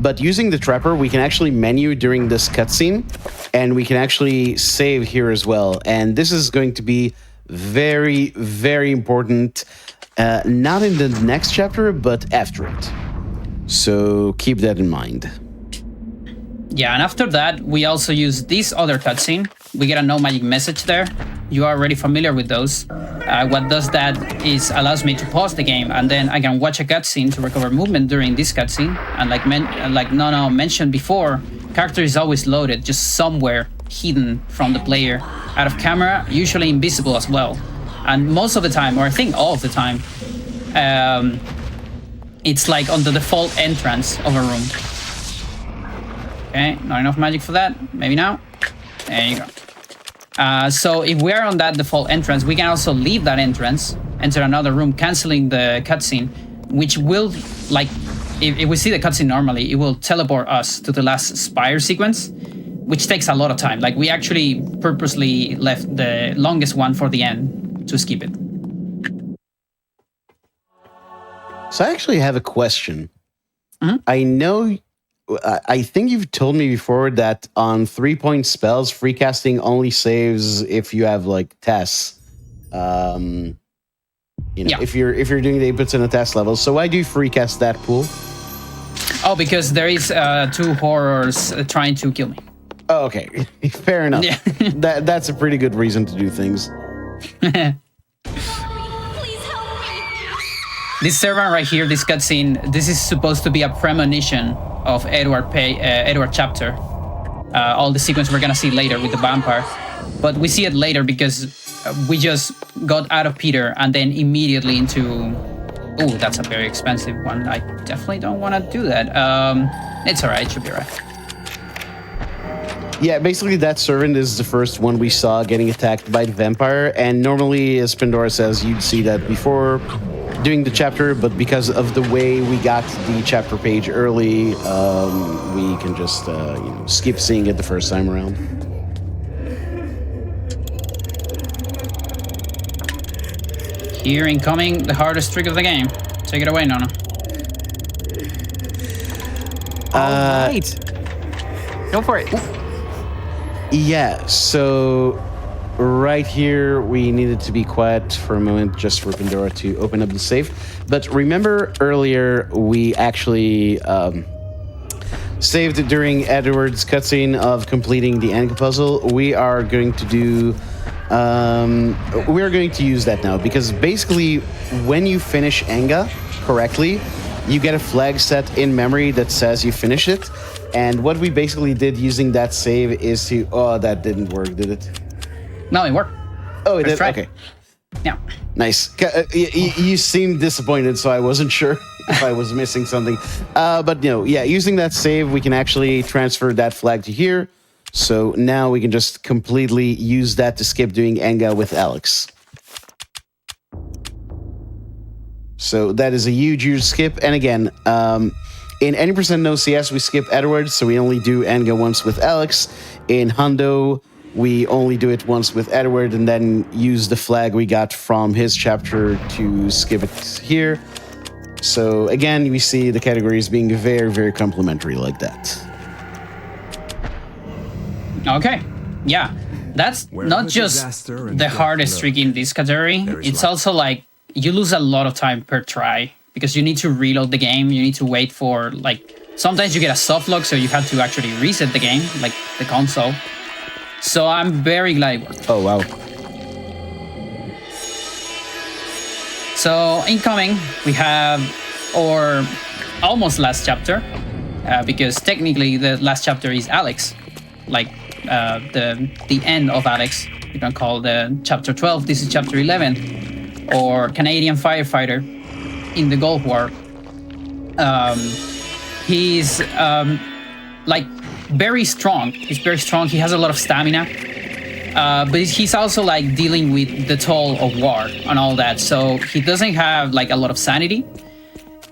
But using the Trapper, we can actually menu during this cutscene, and we can actually save here as well. And this is going to be very, very important, not in the next chapter, but after it. So keep that in mind.
Yeah, and after that, we also use this other cutscene. We get a no magic message there. You are already familiar with those. What does that is allows me to pause the game, and then I can watch a cutscene to recover movement during this cutscene. And like Nono mentioned before, character is always loaded, just somewhere hidden from the player, out of camera, usually invisible as well. And most of the time, or I think all of the time, it's on the default entrance of a room. Okay, not enough magic for that. Maybe now. There you go. So if we are on that default entrance, we can also leave that entrance, enter another room, canceling the cutscene, which will, if we see the cutscene normally, it will teleport us to the last spire sequence, which takes a lot of time. We actually purposely left the longest one for the end to skip it.
So I actually have a question. Mm-hmm. I think you've told me before that on 3-point spells, free casting only saves if you have tests. Yeah. If you're doing the inputs in a test level. So why do you free cast that pool?
Oh, because there is 2 horrors trying to kill me.
Oh, okay, fair enough. Yeah. That's a pretty good reason to do things. This servant right here, this cutscene, this is supposed to be a premonition of Edward chapter. All the sequence we're gonna see later with the vampire. But we see it later because we just got out of Peter and then immediately into... Oh, that's a very expensive one. I definitely don't want to do that. It's alright, it should be right. Yeah, basically that servant is the first one we saw getting attacked by the vampire. And normally, as Pandora says, you'd see that before doing the chapter, but because of the way we got the chapter page early, we can just skip seeing it the first time around.
Here incoming, the hardest trick of the game. Take it away, Nono.
All right. Go for it.
Yeah, so right here, we needed to be quiet for a moment just for Pandora to open up the safe. But remember earlier, we actually saved during Edward's cutscene of completing the Anka puzzle. We are going to do we're going to use that now because basically when you finish Enga correctly, you get a flag set in memory that says you finish it. And what we basically did using that save is to... Oh, that didn't work, did it?
No, it worked.
Oh, it
First
did?
try.
Okay.
Yeah.
Nice. You seemed disappointed, so I wasn't sure if I was missing something. But, using that save, we can actually transfer that flag to here. So now we can just completely use that to skip doing Enga with Alex. So that is a huge skip. And again, in any percent no CS, we skip Edward, so we only do Enga once with Alex. In Hundo, we only do it once with Edward and then use the flag we got from his chapter to skip it here. So again, we see the categories being very complementary like that.
Okay. Yeah. That's not just the hardest trick in this category. It's also like you lose a lot of time per try because you need to reload the game. You need to wait for, like, sometimes you get a soft lock, so you have to actually reset the game, like the console. So I'm very glad it worked.
Oh, wow.
So incoming, we have our almost last chapter, because technically the last chapter is Alex, like the end of Alex. You can call the chapter 12. This is chapter 11, or Canadian firefighter in the Gulf War. He's like very strong. He's very strong. He has a lot of stamina. But he's also like dealing with the toll of war and all that. So he doesn't have like a lot of sanity.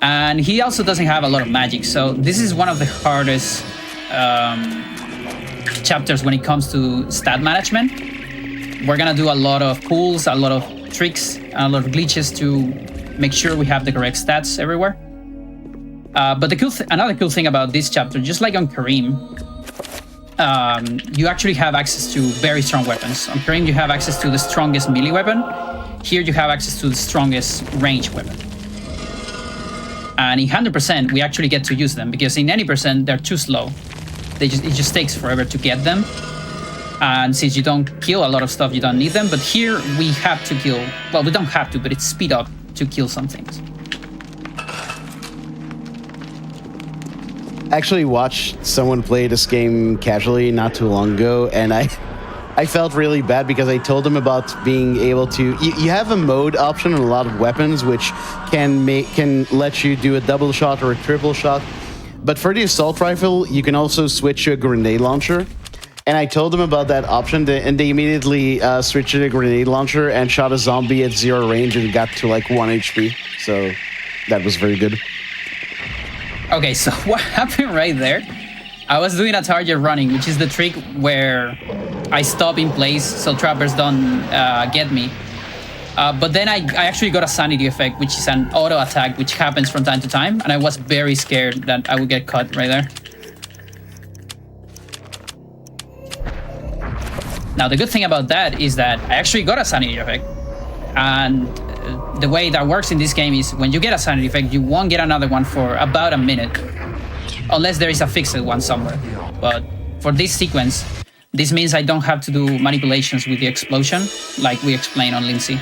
And he also doesn't have a lot of magic. So this is one of the hardest chapters when it comes to stat management. We're gonna do a lot of pulls, a lot of tricks, and a lot of glitches to make sure we have the correct stats everywhere. But another cool thing about this chapter, just like on Kareem, you actually have access to very strong weapons. On Kareem, you have access to the strongest melee weapon. Here, you have access to the strongest range weapon. And in 100%, we actually get to use them, because in any percent, they're too slow. It just takes forever to get them. And since you don't kill a lot of stuff, you don't need them. But here, we have to kill... Well, we don't have to, but it's speed up to kill some things.
I actually watched someone play this game casually not too long ago, and I felt really bad because I told them about being able to... You have a mode option on a lot of weapons, which can let you do a double shot or a triple shot. But for the assault rifle, you can also switch to a grenade launcher. And I told them about that option, and they immediately switched to a grenade launcher and shot a zombie at 0 range and got to like 1 HP. So that was very good.
Okay, so what happened right there? I was doing a target running, which is the trick where I stop in place so trappers don't get me. But then I actually got a sanity effect, which is an auto attack, which happens from time to time. And I was very scared that I would get caught right there. Now, the good thing about that is that I actually got a sanity effect. And the way that works in this game is when you get a sanity effect, you won't get another one for about a minute. Unless there is a fixed one somewhere. But for this sequence, this means I don't have to do manipulations with the explosion, like we explained on Lindsay.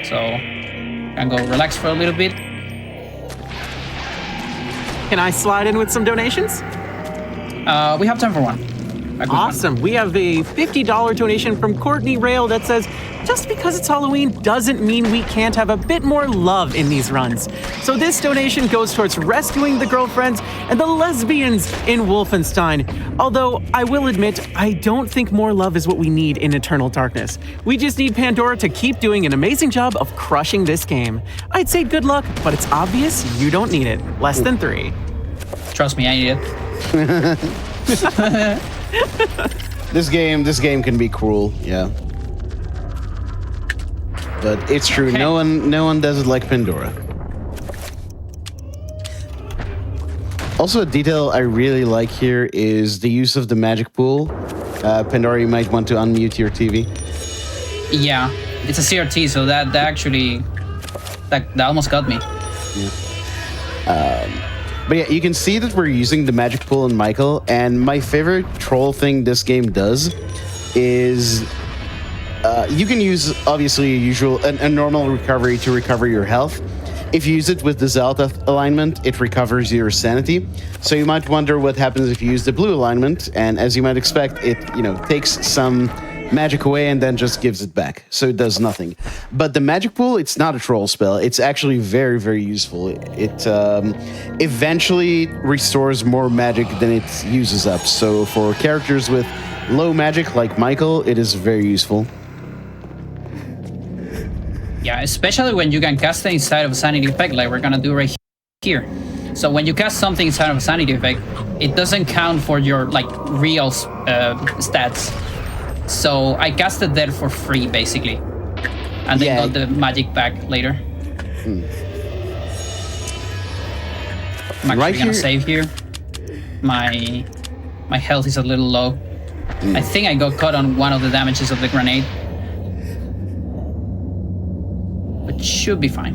So, I can go relax for a little bit.
Can I slide in with some donations?
We have time for one.
Awesome. We have a $50 donation from Courtney Rail that says, just because it's Halloween doesn't mean we can't have a bit more love in these runs. So this donation goes towards rescuing the girlfriends and the lesbians in Wolfenstein. Although I will admit, I don't think more love is what we need in Eternal Darkness. We just need Pandora to keep doing an amazing job of crushing this game. I'd say good luck, but it's obvious you don't need it. Less than 3.
Trust me, I need it.
This game can be cruel, yeah. But it's true. Okay. No one does it like Pandora. Also, a detail I really like here is the use of the magic pool. Pandora, you might want to unmute your TV.
Yeah, it's a CRT, so that actually that almost got me.
Yeah. But yeah, you can see that we're using the magic pool in Michael, and my favorite troll thing this game does is You can use, obviously, a normal recovery to recover your health. If you use it with the Zelda alignment, it recovers your sanity. So you might wonder what happens if you use the blue alignment, and as you might expect, it takes some magic away and then just gives it back. So it does nothing. But the magic pool, it's not a troll spell. It's actually very, very useful. It eventually restores more magic than it uses up. So for characters with low magic like Michael, it is very useful.
Yeah, especially when you can cast it inside of a sanity effect, like we're gonna do right here. So when you cast something inside of a sanity effect, it doesn't count for your real stats. So I casted that for free, basically, and then got the magic back later. I'm actually gonna save here. My health is a little low. I think I got caught on one of the damages of the grenade. But should be fine.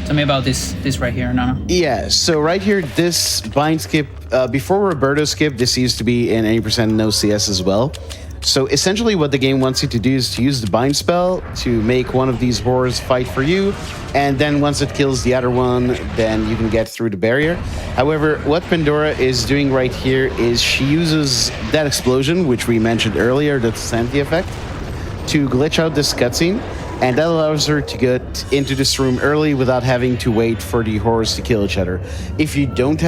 Tell me about this right here, Nano.
Yeah, so right here, this bind skip, before Roberto skip, this used to be in 80% no CS as well. So essentially what the game wants you to do is to use the bind spell to make one of these horrors fight for you, and then once it kills the other one, then you can get through the barrier. However, what Pandora is doing right here is she uses that explosion, which we mentioned earlier, the Sanity effect, to glitch out this cutscene, and that allows her to get into this room early without having to wait for the horrors to kill each other. If you don't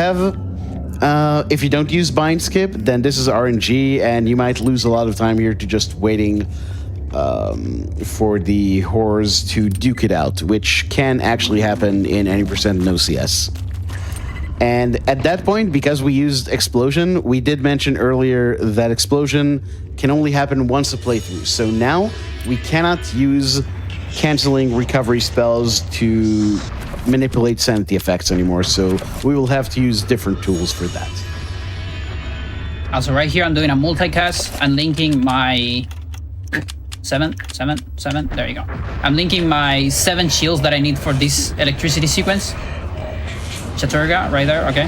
use bind skip, then this is RNG, and you might lose a lot of time here to just waiting for the horrors to duke it out, which can actually happen in 80% no CS. And at that point, because we used explosion, we did mention earlier that explosion can only happen once a playthrough. So now we cannot use canceling recovery spells to manipulate sanity effects anymore. So we will have to use different tools for that.
Also, right here, I'm doing a multicast and linking my 7. There you go. I'm linking my 7 shields that I need for this electricity sequence. Chaturga, right there, okay.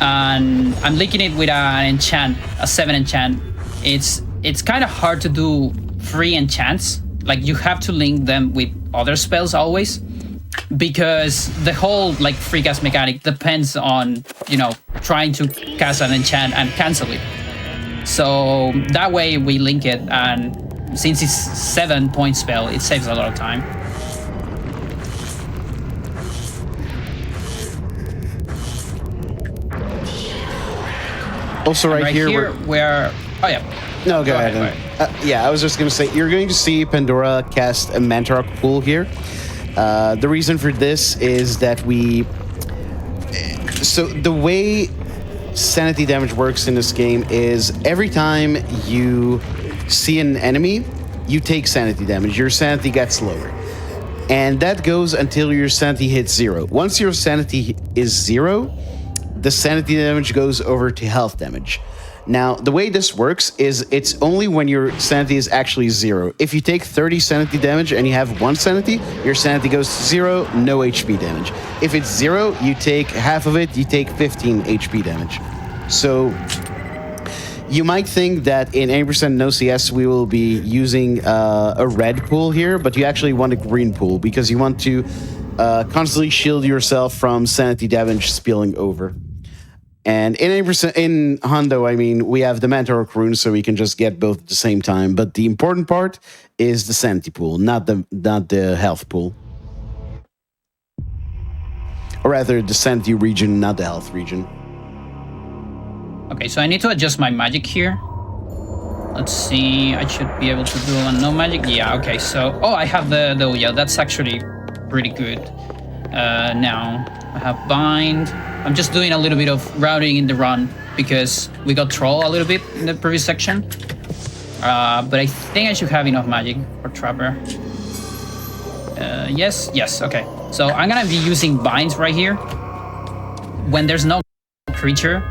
And I'm linking it with an enchant, a 7 enchant. It's kind of hard to do free enchants. Like, you have to link them with other spells always, because the whole free cast mechanic depends on, trying to cast an enchant and cancel it. So that way we link it, and since it's 7-point spell, it saves a lot of time.
Also, right here
where oh yeah.
No, go ahead. Yeah, I was just going to say, you're going to see Pandora cast a Mantarok pool here. The reason for this is that so the way sanity damage works in this game is every time you see an enemy, you take sanity damage. Your sanity gets lower. And that goes until your sanity hits 0. Once your sanity is 0, the sanity damage goes over to health damage. Now, the way this works is it's only when your sanity is actually 0. If you take 30 sanity damage and you have 1 sanity, your sanity goes to 0, no HP damage. If it's 0, you take half of it, you take 15 HP damage. So you might think that in 80% no CS we will be using a red pool here, but you actually want a green pool because you want to constantly shield yourself from sanity damage spilling over. And in 80% in Hondo, I mean, we have the Mantarok rune, so we can just get both at the same time. But the important part is the sanity pool, not the health pool. Or rather, the sanity region, not the health region.
Okay, so I need to adjust my magic here. Let's see, I should be able to do a no magic. Yeah, okay, so... Oh, I have the yeah, that's actually pretty good. Now, I have bind. I'm just doing a little bit of routing in the run because we got troll a little bit in the previous section. But I think I should have enough magic for Trapper. Yes, okay. So I'm gonna be using binds right here. When there's no creature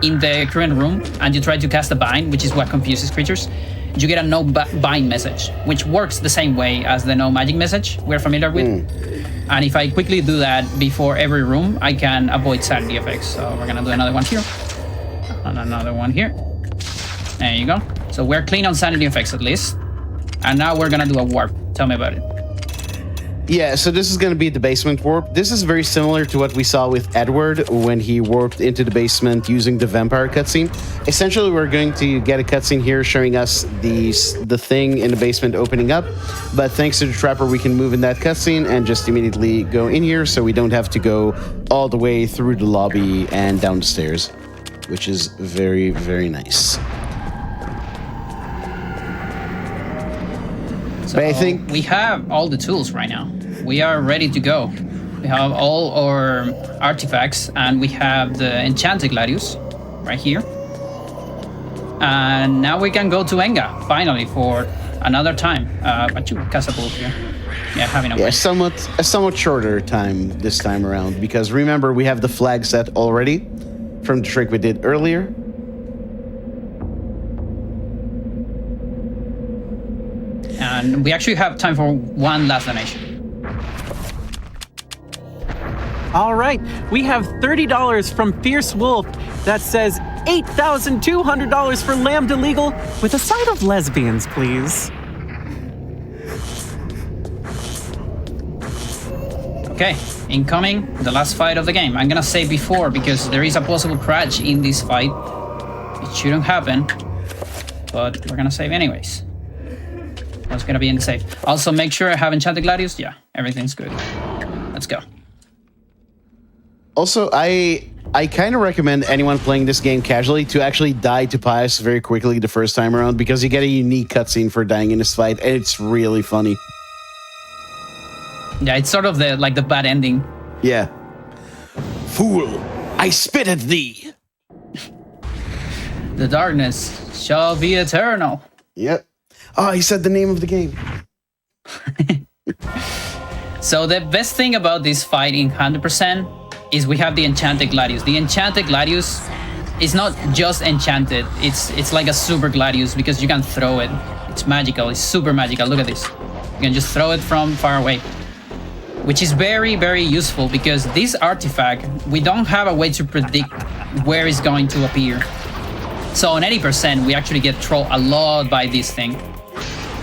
in the current room and you try to cast a bind, which is what confuses creatures, you get a no bind message, which works the same way as the no magic message we're familiar with. And if I quickly do that before every room, I can avoid sanity effects. So we're gonna do another one here. And another one here. There you go. So we're clean on sanity effects at least. And now we're gonna do a warp. Tell me about it.
Yeah, so this is going to be the basement warp. This is very similar to what we saw with Edward when he warped into the basement using the vampire cutscene. Essentially, we're going to get a cutscene here showing us the thing in the basement opening up. But thanks to the trapper, we can move in that cutscene and just immediately go in here, so we don't have to go all the way through the lobby and down the stairs, which is very, very nice.
So
but I think
we have all the tools right now. We are ready to go. We have all our artifacts, and we have the enchanted gladius right here. And now we can go to Enga finally for another time. But you cast a bullet here. Yeah, having a
a somewhat shorter time this time around, because remember we have the flag set already from the trick we did earlier.
And we actually have time for one last donation.
All right, we have $30 from Fierce Wolf that says $8,200 for Lambda Legal with a side of lesbians, please.
Okay, incoming, the last fight of the game. I'm gonna say before because there is a possible crash in this fight. It shouldn't happen, but we're gonna save anyways. That's gonna be in the safe. Also, make sure I have enchanted gladius. Yeah, everything's good. Let's go.
Also, I kind of recommend anyone playing this game casually to actually die to Pius very quickly the first time around, because you get a unique cutscene for dying in this fight, and it's really funny.
Yeah, it's sort of the bad ending.
Yeah. Fool, I spit at thee.
The darkness shall be eternal.
Yep. Oh, he said the name of the game.
So the best thing about this fight in 100% is we have the enchanted gladius. The enchanted gladius is not just enchanted. It's like a super gladius because you can throw it. It's magical. It's super magical. Look at this. You can just throw it from far away, which is very, very useful because this artifact, we don't have a way to predict where it's going to appear. So on 80%, we actually get trolled a lot by this thing.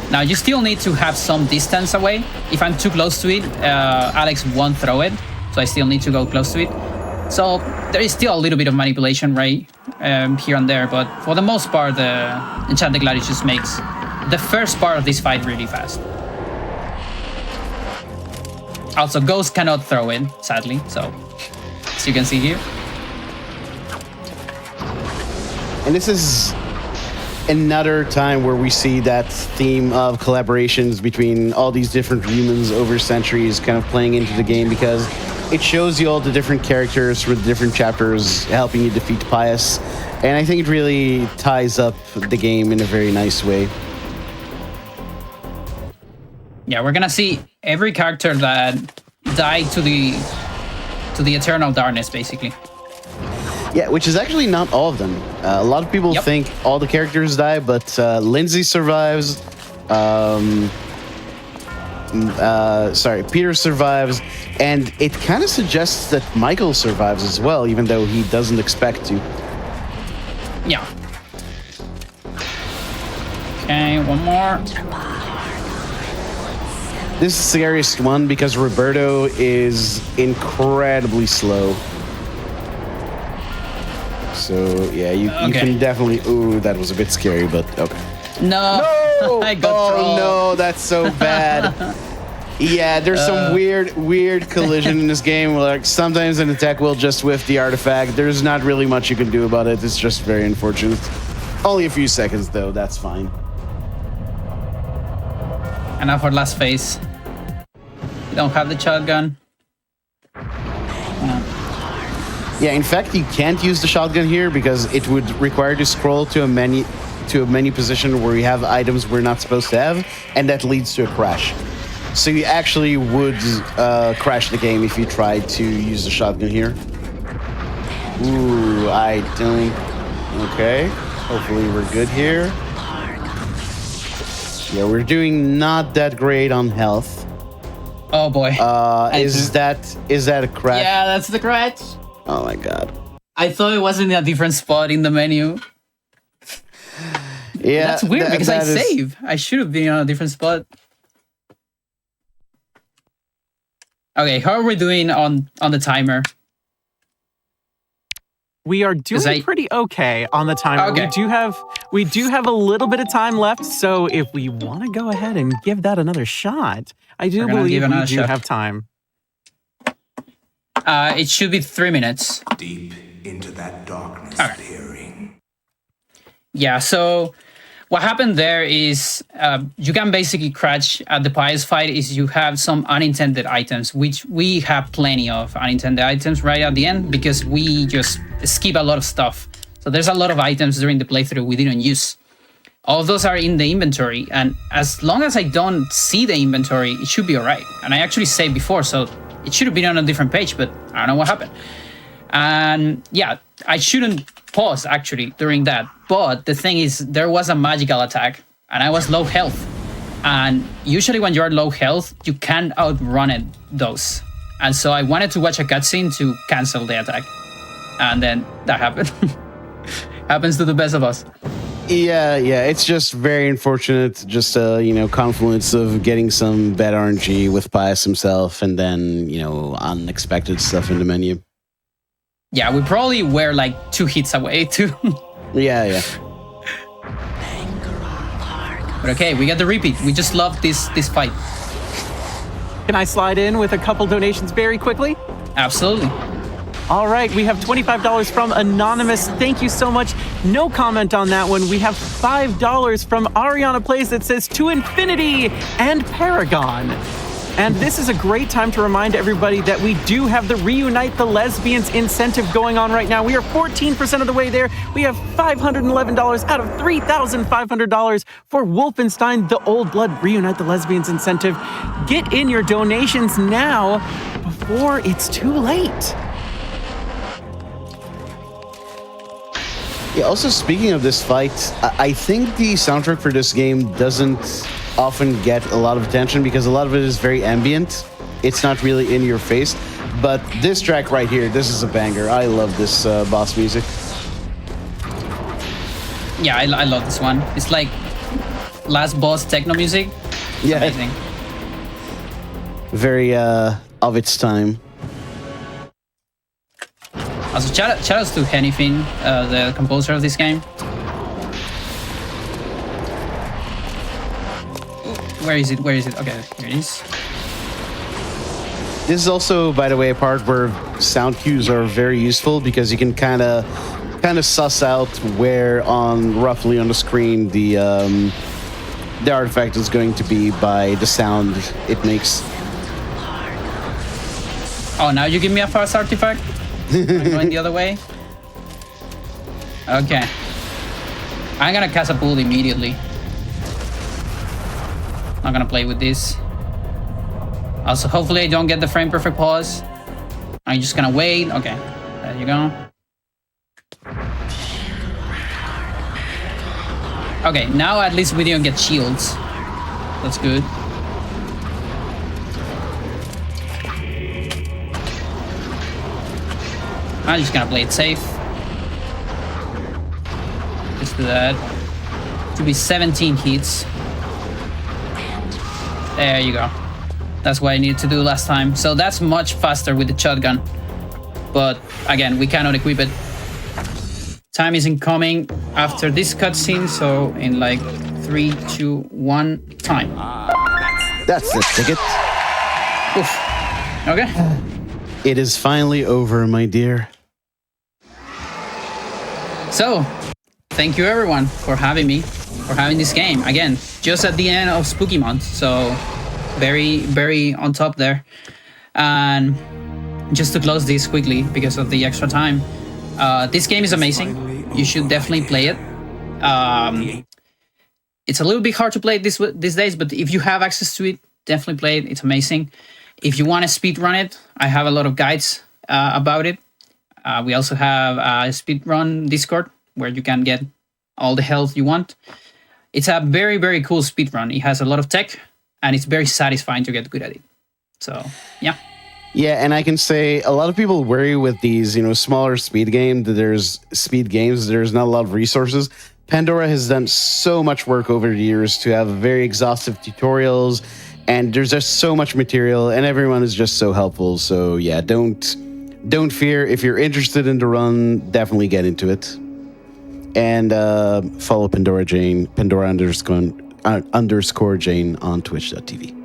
Now, you still need to have some distance away. If I'm too close to it, Alex won't throw it. So I still need to go close to it. So there is still a little bit of manipulation, right? Here and there. But for the most part, the Enchanted Gladius just makes the first part of this fight really fast. Also, Ghost cannot throw it, sadly. So, as you can see here.
And this is another time where we see that theme of collaborations between all these different humans over centuries kind of playing into the game, because it shows you all the different characters with different chapters helping you defeat Pius. And I think it really ties up the game in a very nice way.
Yeah, we're gonna see every character that died to the eternal darkness, basically.
Yeah, which is actually not all of them. A lot of people think all the characters die, but Lindsay survives. Peter survives, and it kind of suggests that Michael survives as well, even though he doesn't expect to.
Yeah. Okay, one more.
This is the scariest one because Roberto is incredibly slow. So, yeah, you can definitely... Ooh, that was a bit scary, but okay.
No! I got trolled.
No, that's so bad. Yeah, there's some weird collision in this game where, like, sometimes an attack will just whiff the artifact. There's not really much you can do about it. It's just very unfortunate. Only a few seconds, though. That's fine.
And now for last phase. We don't have the shotgun.
Yeah, in fact, you can't use the shotgun here because it would require to scroll to a menu position where you have items we're not supposed to have, and that leads to a crash. So you actually would crash the game if you tried to use the shotgun here. Ooh, I don't... Okay, hopefully we're good here. Yeah, we're doing not that great on health.
Oh boy.
Is that a crash?
Yeah, that's the crash.
Oh my god.
I thought it was in a different spot in the menu.
Yeah,
That's weird because I
that is-
save. I should have been on a different spot. Okay, how are we doing on the timer?
We are doing pretty okay on the timer.
Okay.
We do have a little bit of time left, so if we want to go ahead and give that another shot, I do believe we do have time.
It should be 3 minutes.
Deep into that darkness peering.
Yeah, so what happened there is you can basically crash at the pious fight is you have some unintended items, which we have plenty of unintended items right at the end because we just skip a lot of stuff. So there's a lot of items during the playthrough we didn't use. All of those are in the inventory, and as long as I don't see the inventory, it should be all right. And I actually saved before, so it should have been on a different page, but I don't know what happened. And yeah, I shouldn't pause actually during that. But the thing is, there was a magical attack, and I was low health. And usually when you're low health, you can't outrun those. And so I wanted to watch a cutscene to cancel the attack. And then that happened. Happens to the best of us.
Yeah, it's just very unfortunate. Just a confluence of getting some bad RNG with Pius himself, and then unexpected stuff in the menu.
Yeah, we probably were like 2 hits away too.
Yeah.
But okay, we got the repeat. We just love this fight.
Can I slide in with a couple donations very quickly?
Absolutely.
All right, we have $25 from Anonymous. Thank you so much. No comment on that one. We have $5 from Ariana Plays that says to infinity and Paragon. And this is a great time to remind everybody that we do have the Reunite the Lesbians incentive going on right now. We are 14% of the way there. We have $511 out of $3,500 for Wolfenstein the Old Blood Reunite the Lesbians incentive. Get in your donations now before it's too late.
Yeah, also, speaking of this fight, I think the soundtrack for this game doesn't often get a lot of attention because a lot of it is very ambient. It's not really in your face. But this track right here, this is a banger. I love this boss music.
Yeah, I love this one. It's like last boss techno music. It's amazing.
Very of its time.
Also, shout outs to Henifin, the composer of this game. Where is it? Okay, here it is.
This is also, by the way, a part where sound cues are very useful because you can kind of suss out where roughly on the screen the artifact is going to be by the sound it makes.
Oh, now you give me a fast artifact? I'm going the other way? Okay. I'm gonna cast a bull immediately. Not gonna play with this. Also, hopefully I don't get the frame perfect pause. I'm just gonna wait. Okay, there you go. Okay, now at least we didn't get shields. That's good. I'm just gonna play it safe. Just do that. Should be 17 hits. There you go. That's what I needed to do last time. So that's much faster with the shotgun. But again, we cannot equip it. Time is incoming after this cutscene, so in like 3, 2, 1, time.
That's the ticket.
Oof. Okay.
It is finally over, my dear.
So, thank you everyone for having me, for having this game. Again, just at the end of Spooky Month, so very, very on top there. And just to close this quickly because of the extra time, this game is amazing. You should definitely play it. It's a little bit hard to play these days, but if you have access to it, definitely play it. It's amazing. If you want to speedrun it, I have a lot of guides about it. We also have a speedrun Discord where you can get all the health you want. It's a very, very cool speedrun. It has a lot of tech, and it's very satisfying to get good at it. So, yeah.
Yeah, and I can say a lot of people worry with these, smaller speed games. There's not a lot of resources. Pandora has done so much work over the years to have very exhaustive tutorials, and there's just so much material, and everyone is just so helpful. So yeah, don't fear. If you're interested in the run, definitely get into it. And follow Pandora Jane, Pandora_Jane on Twitch.tv.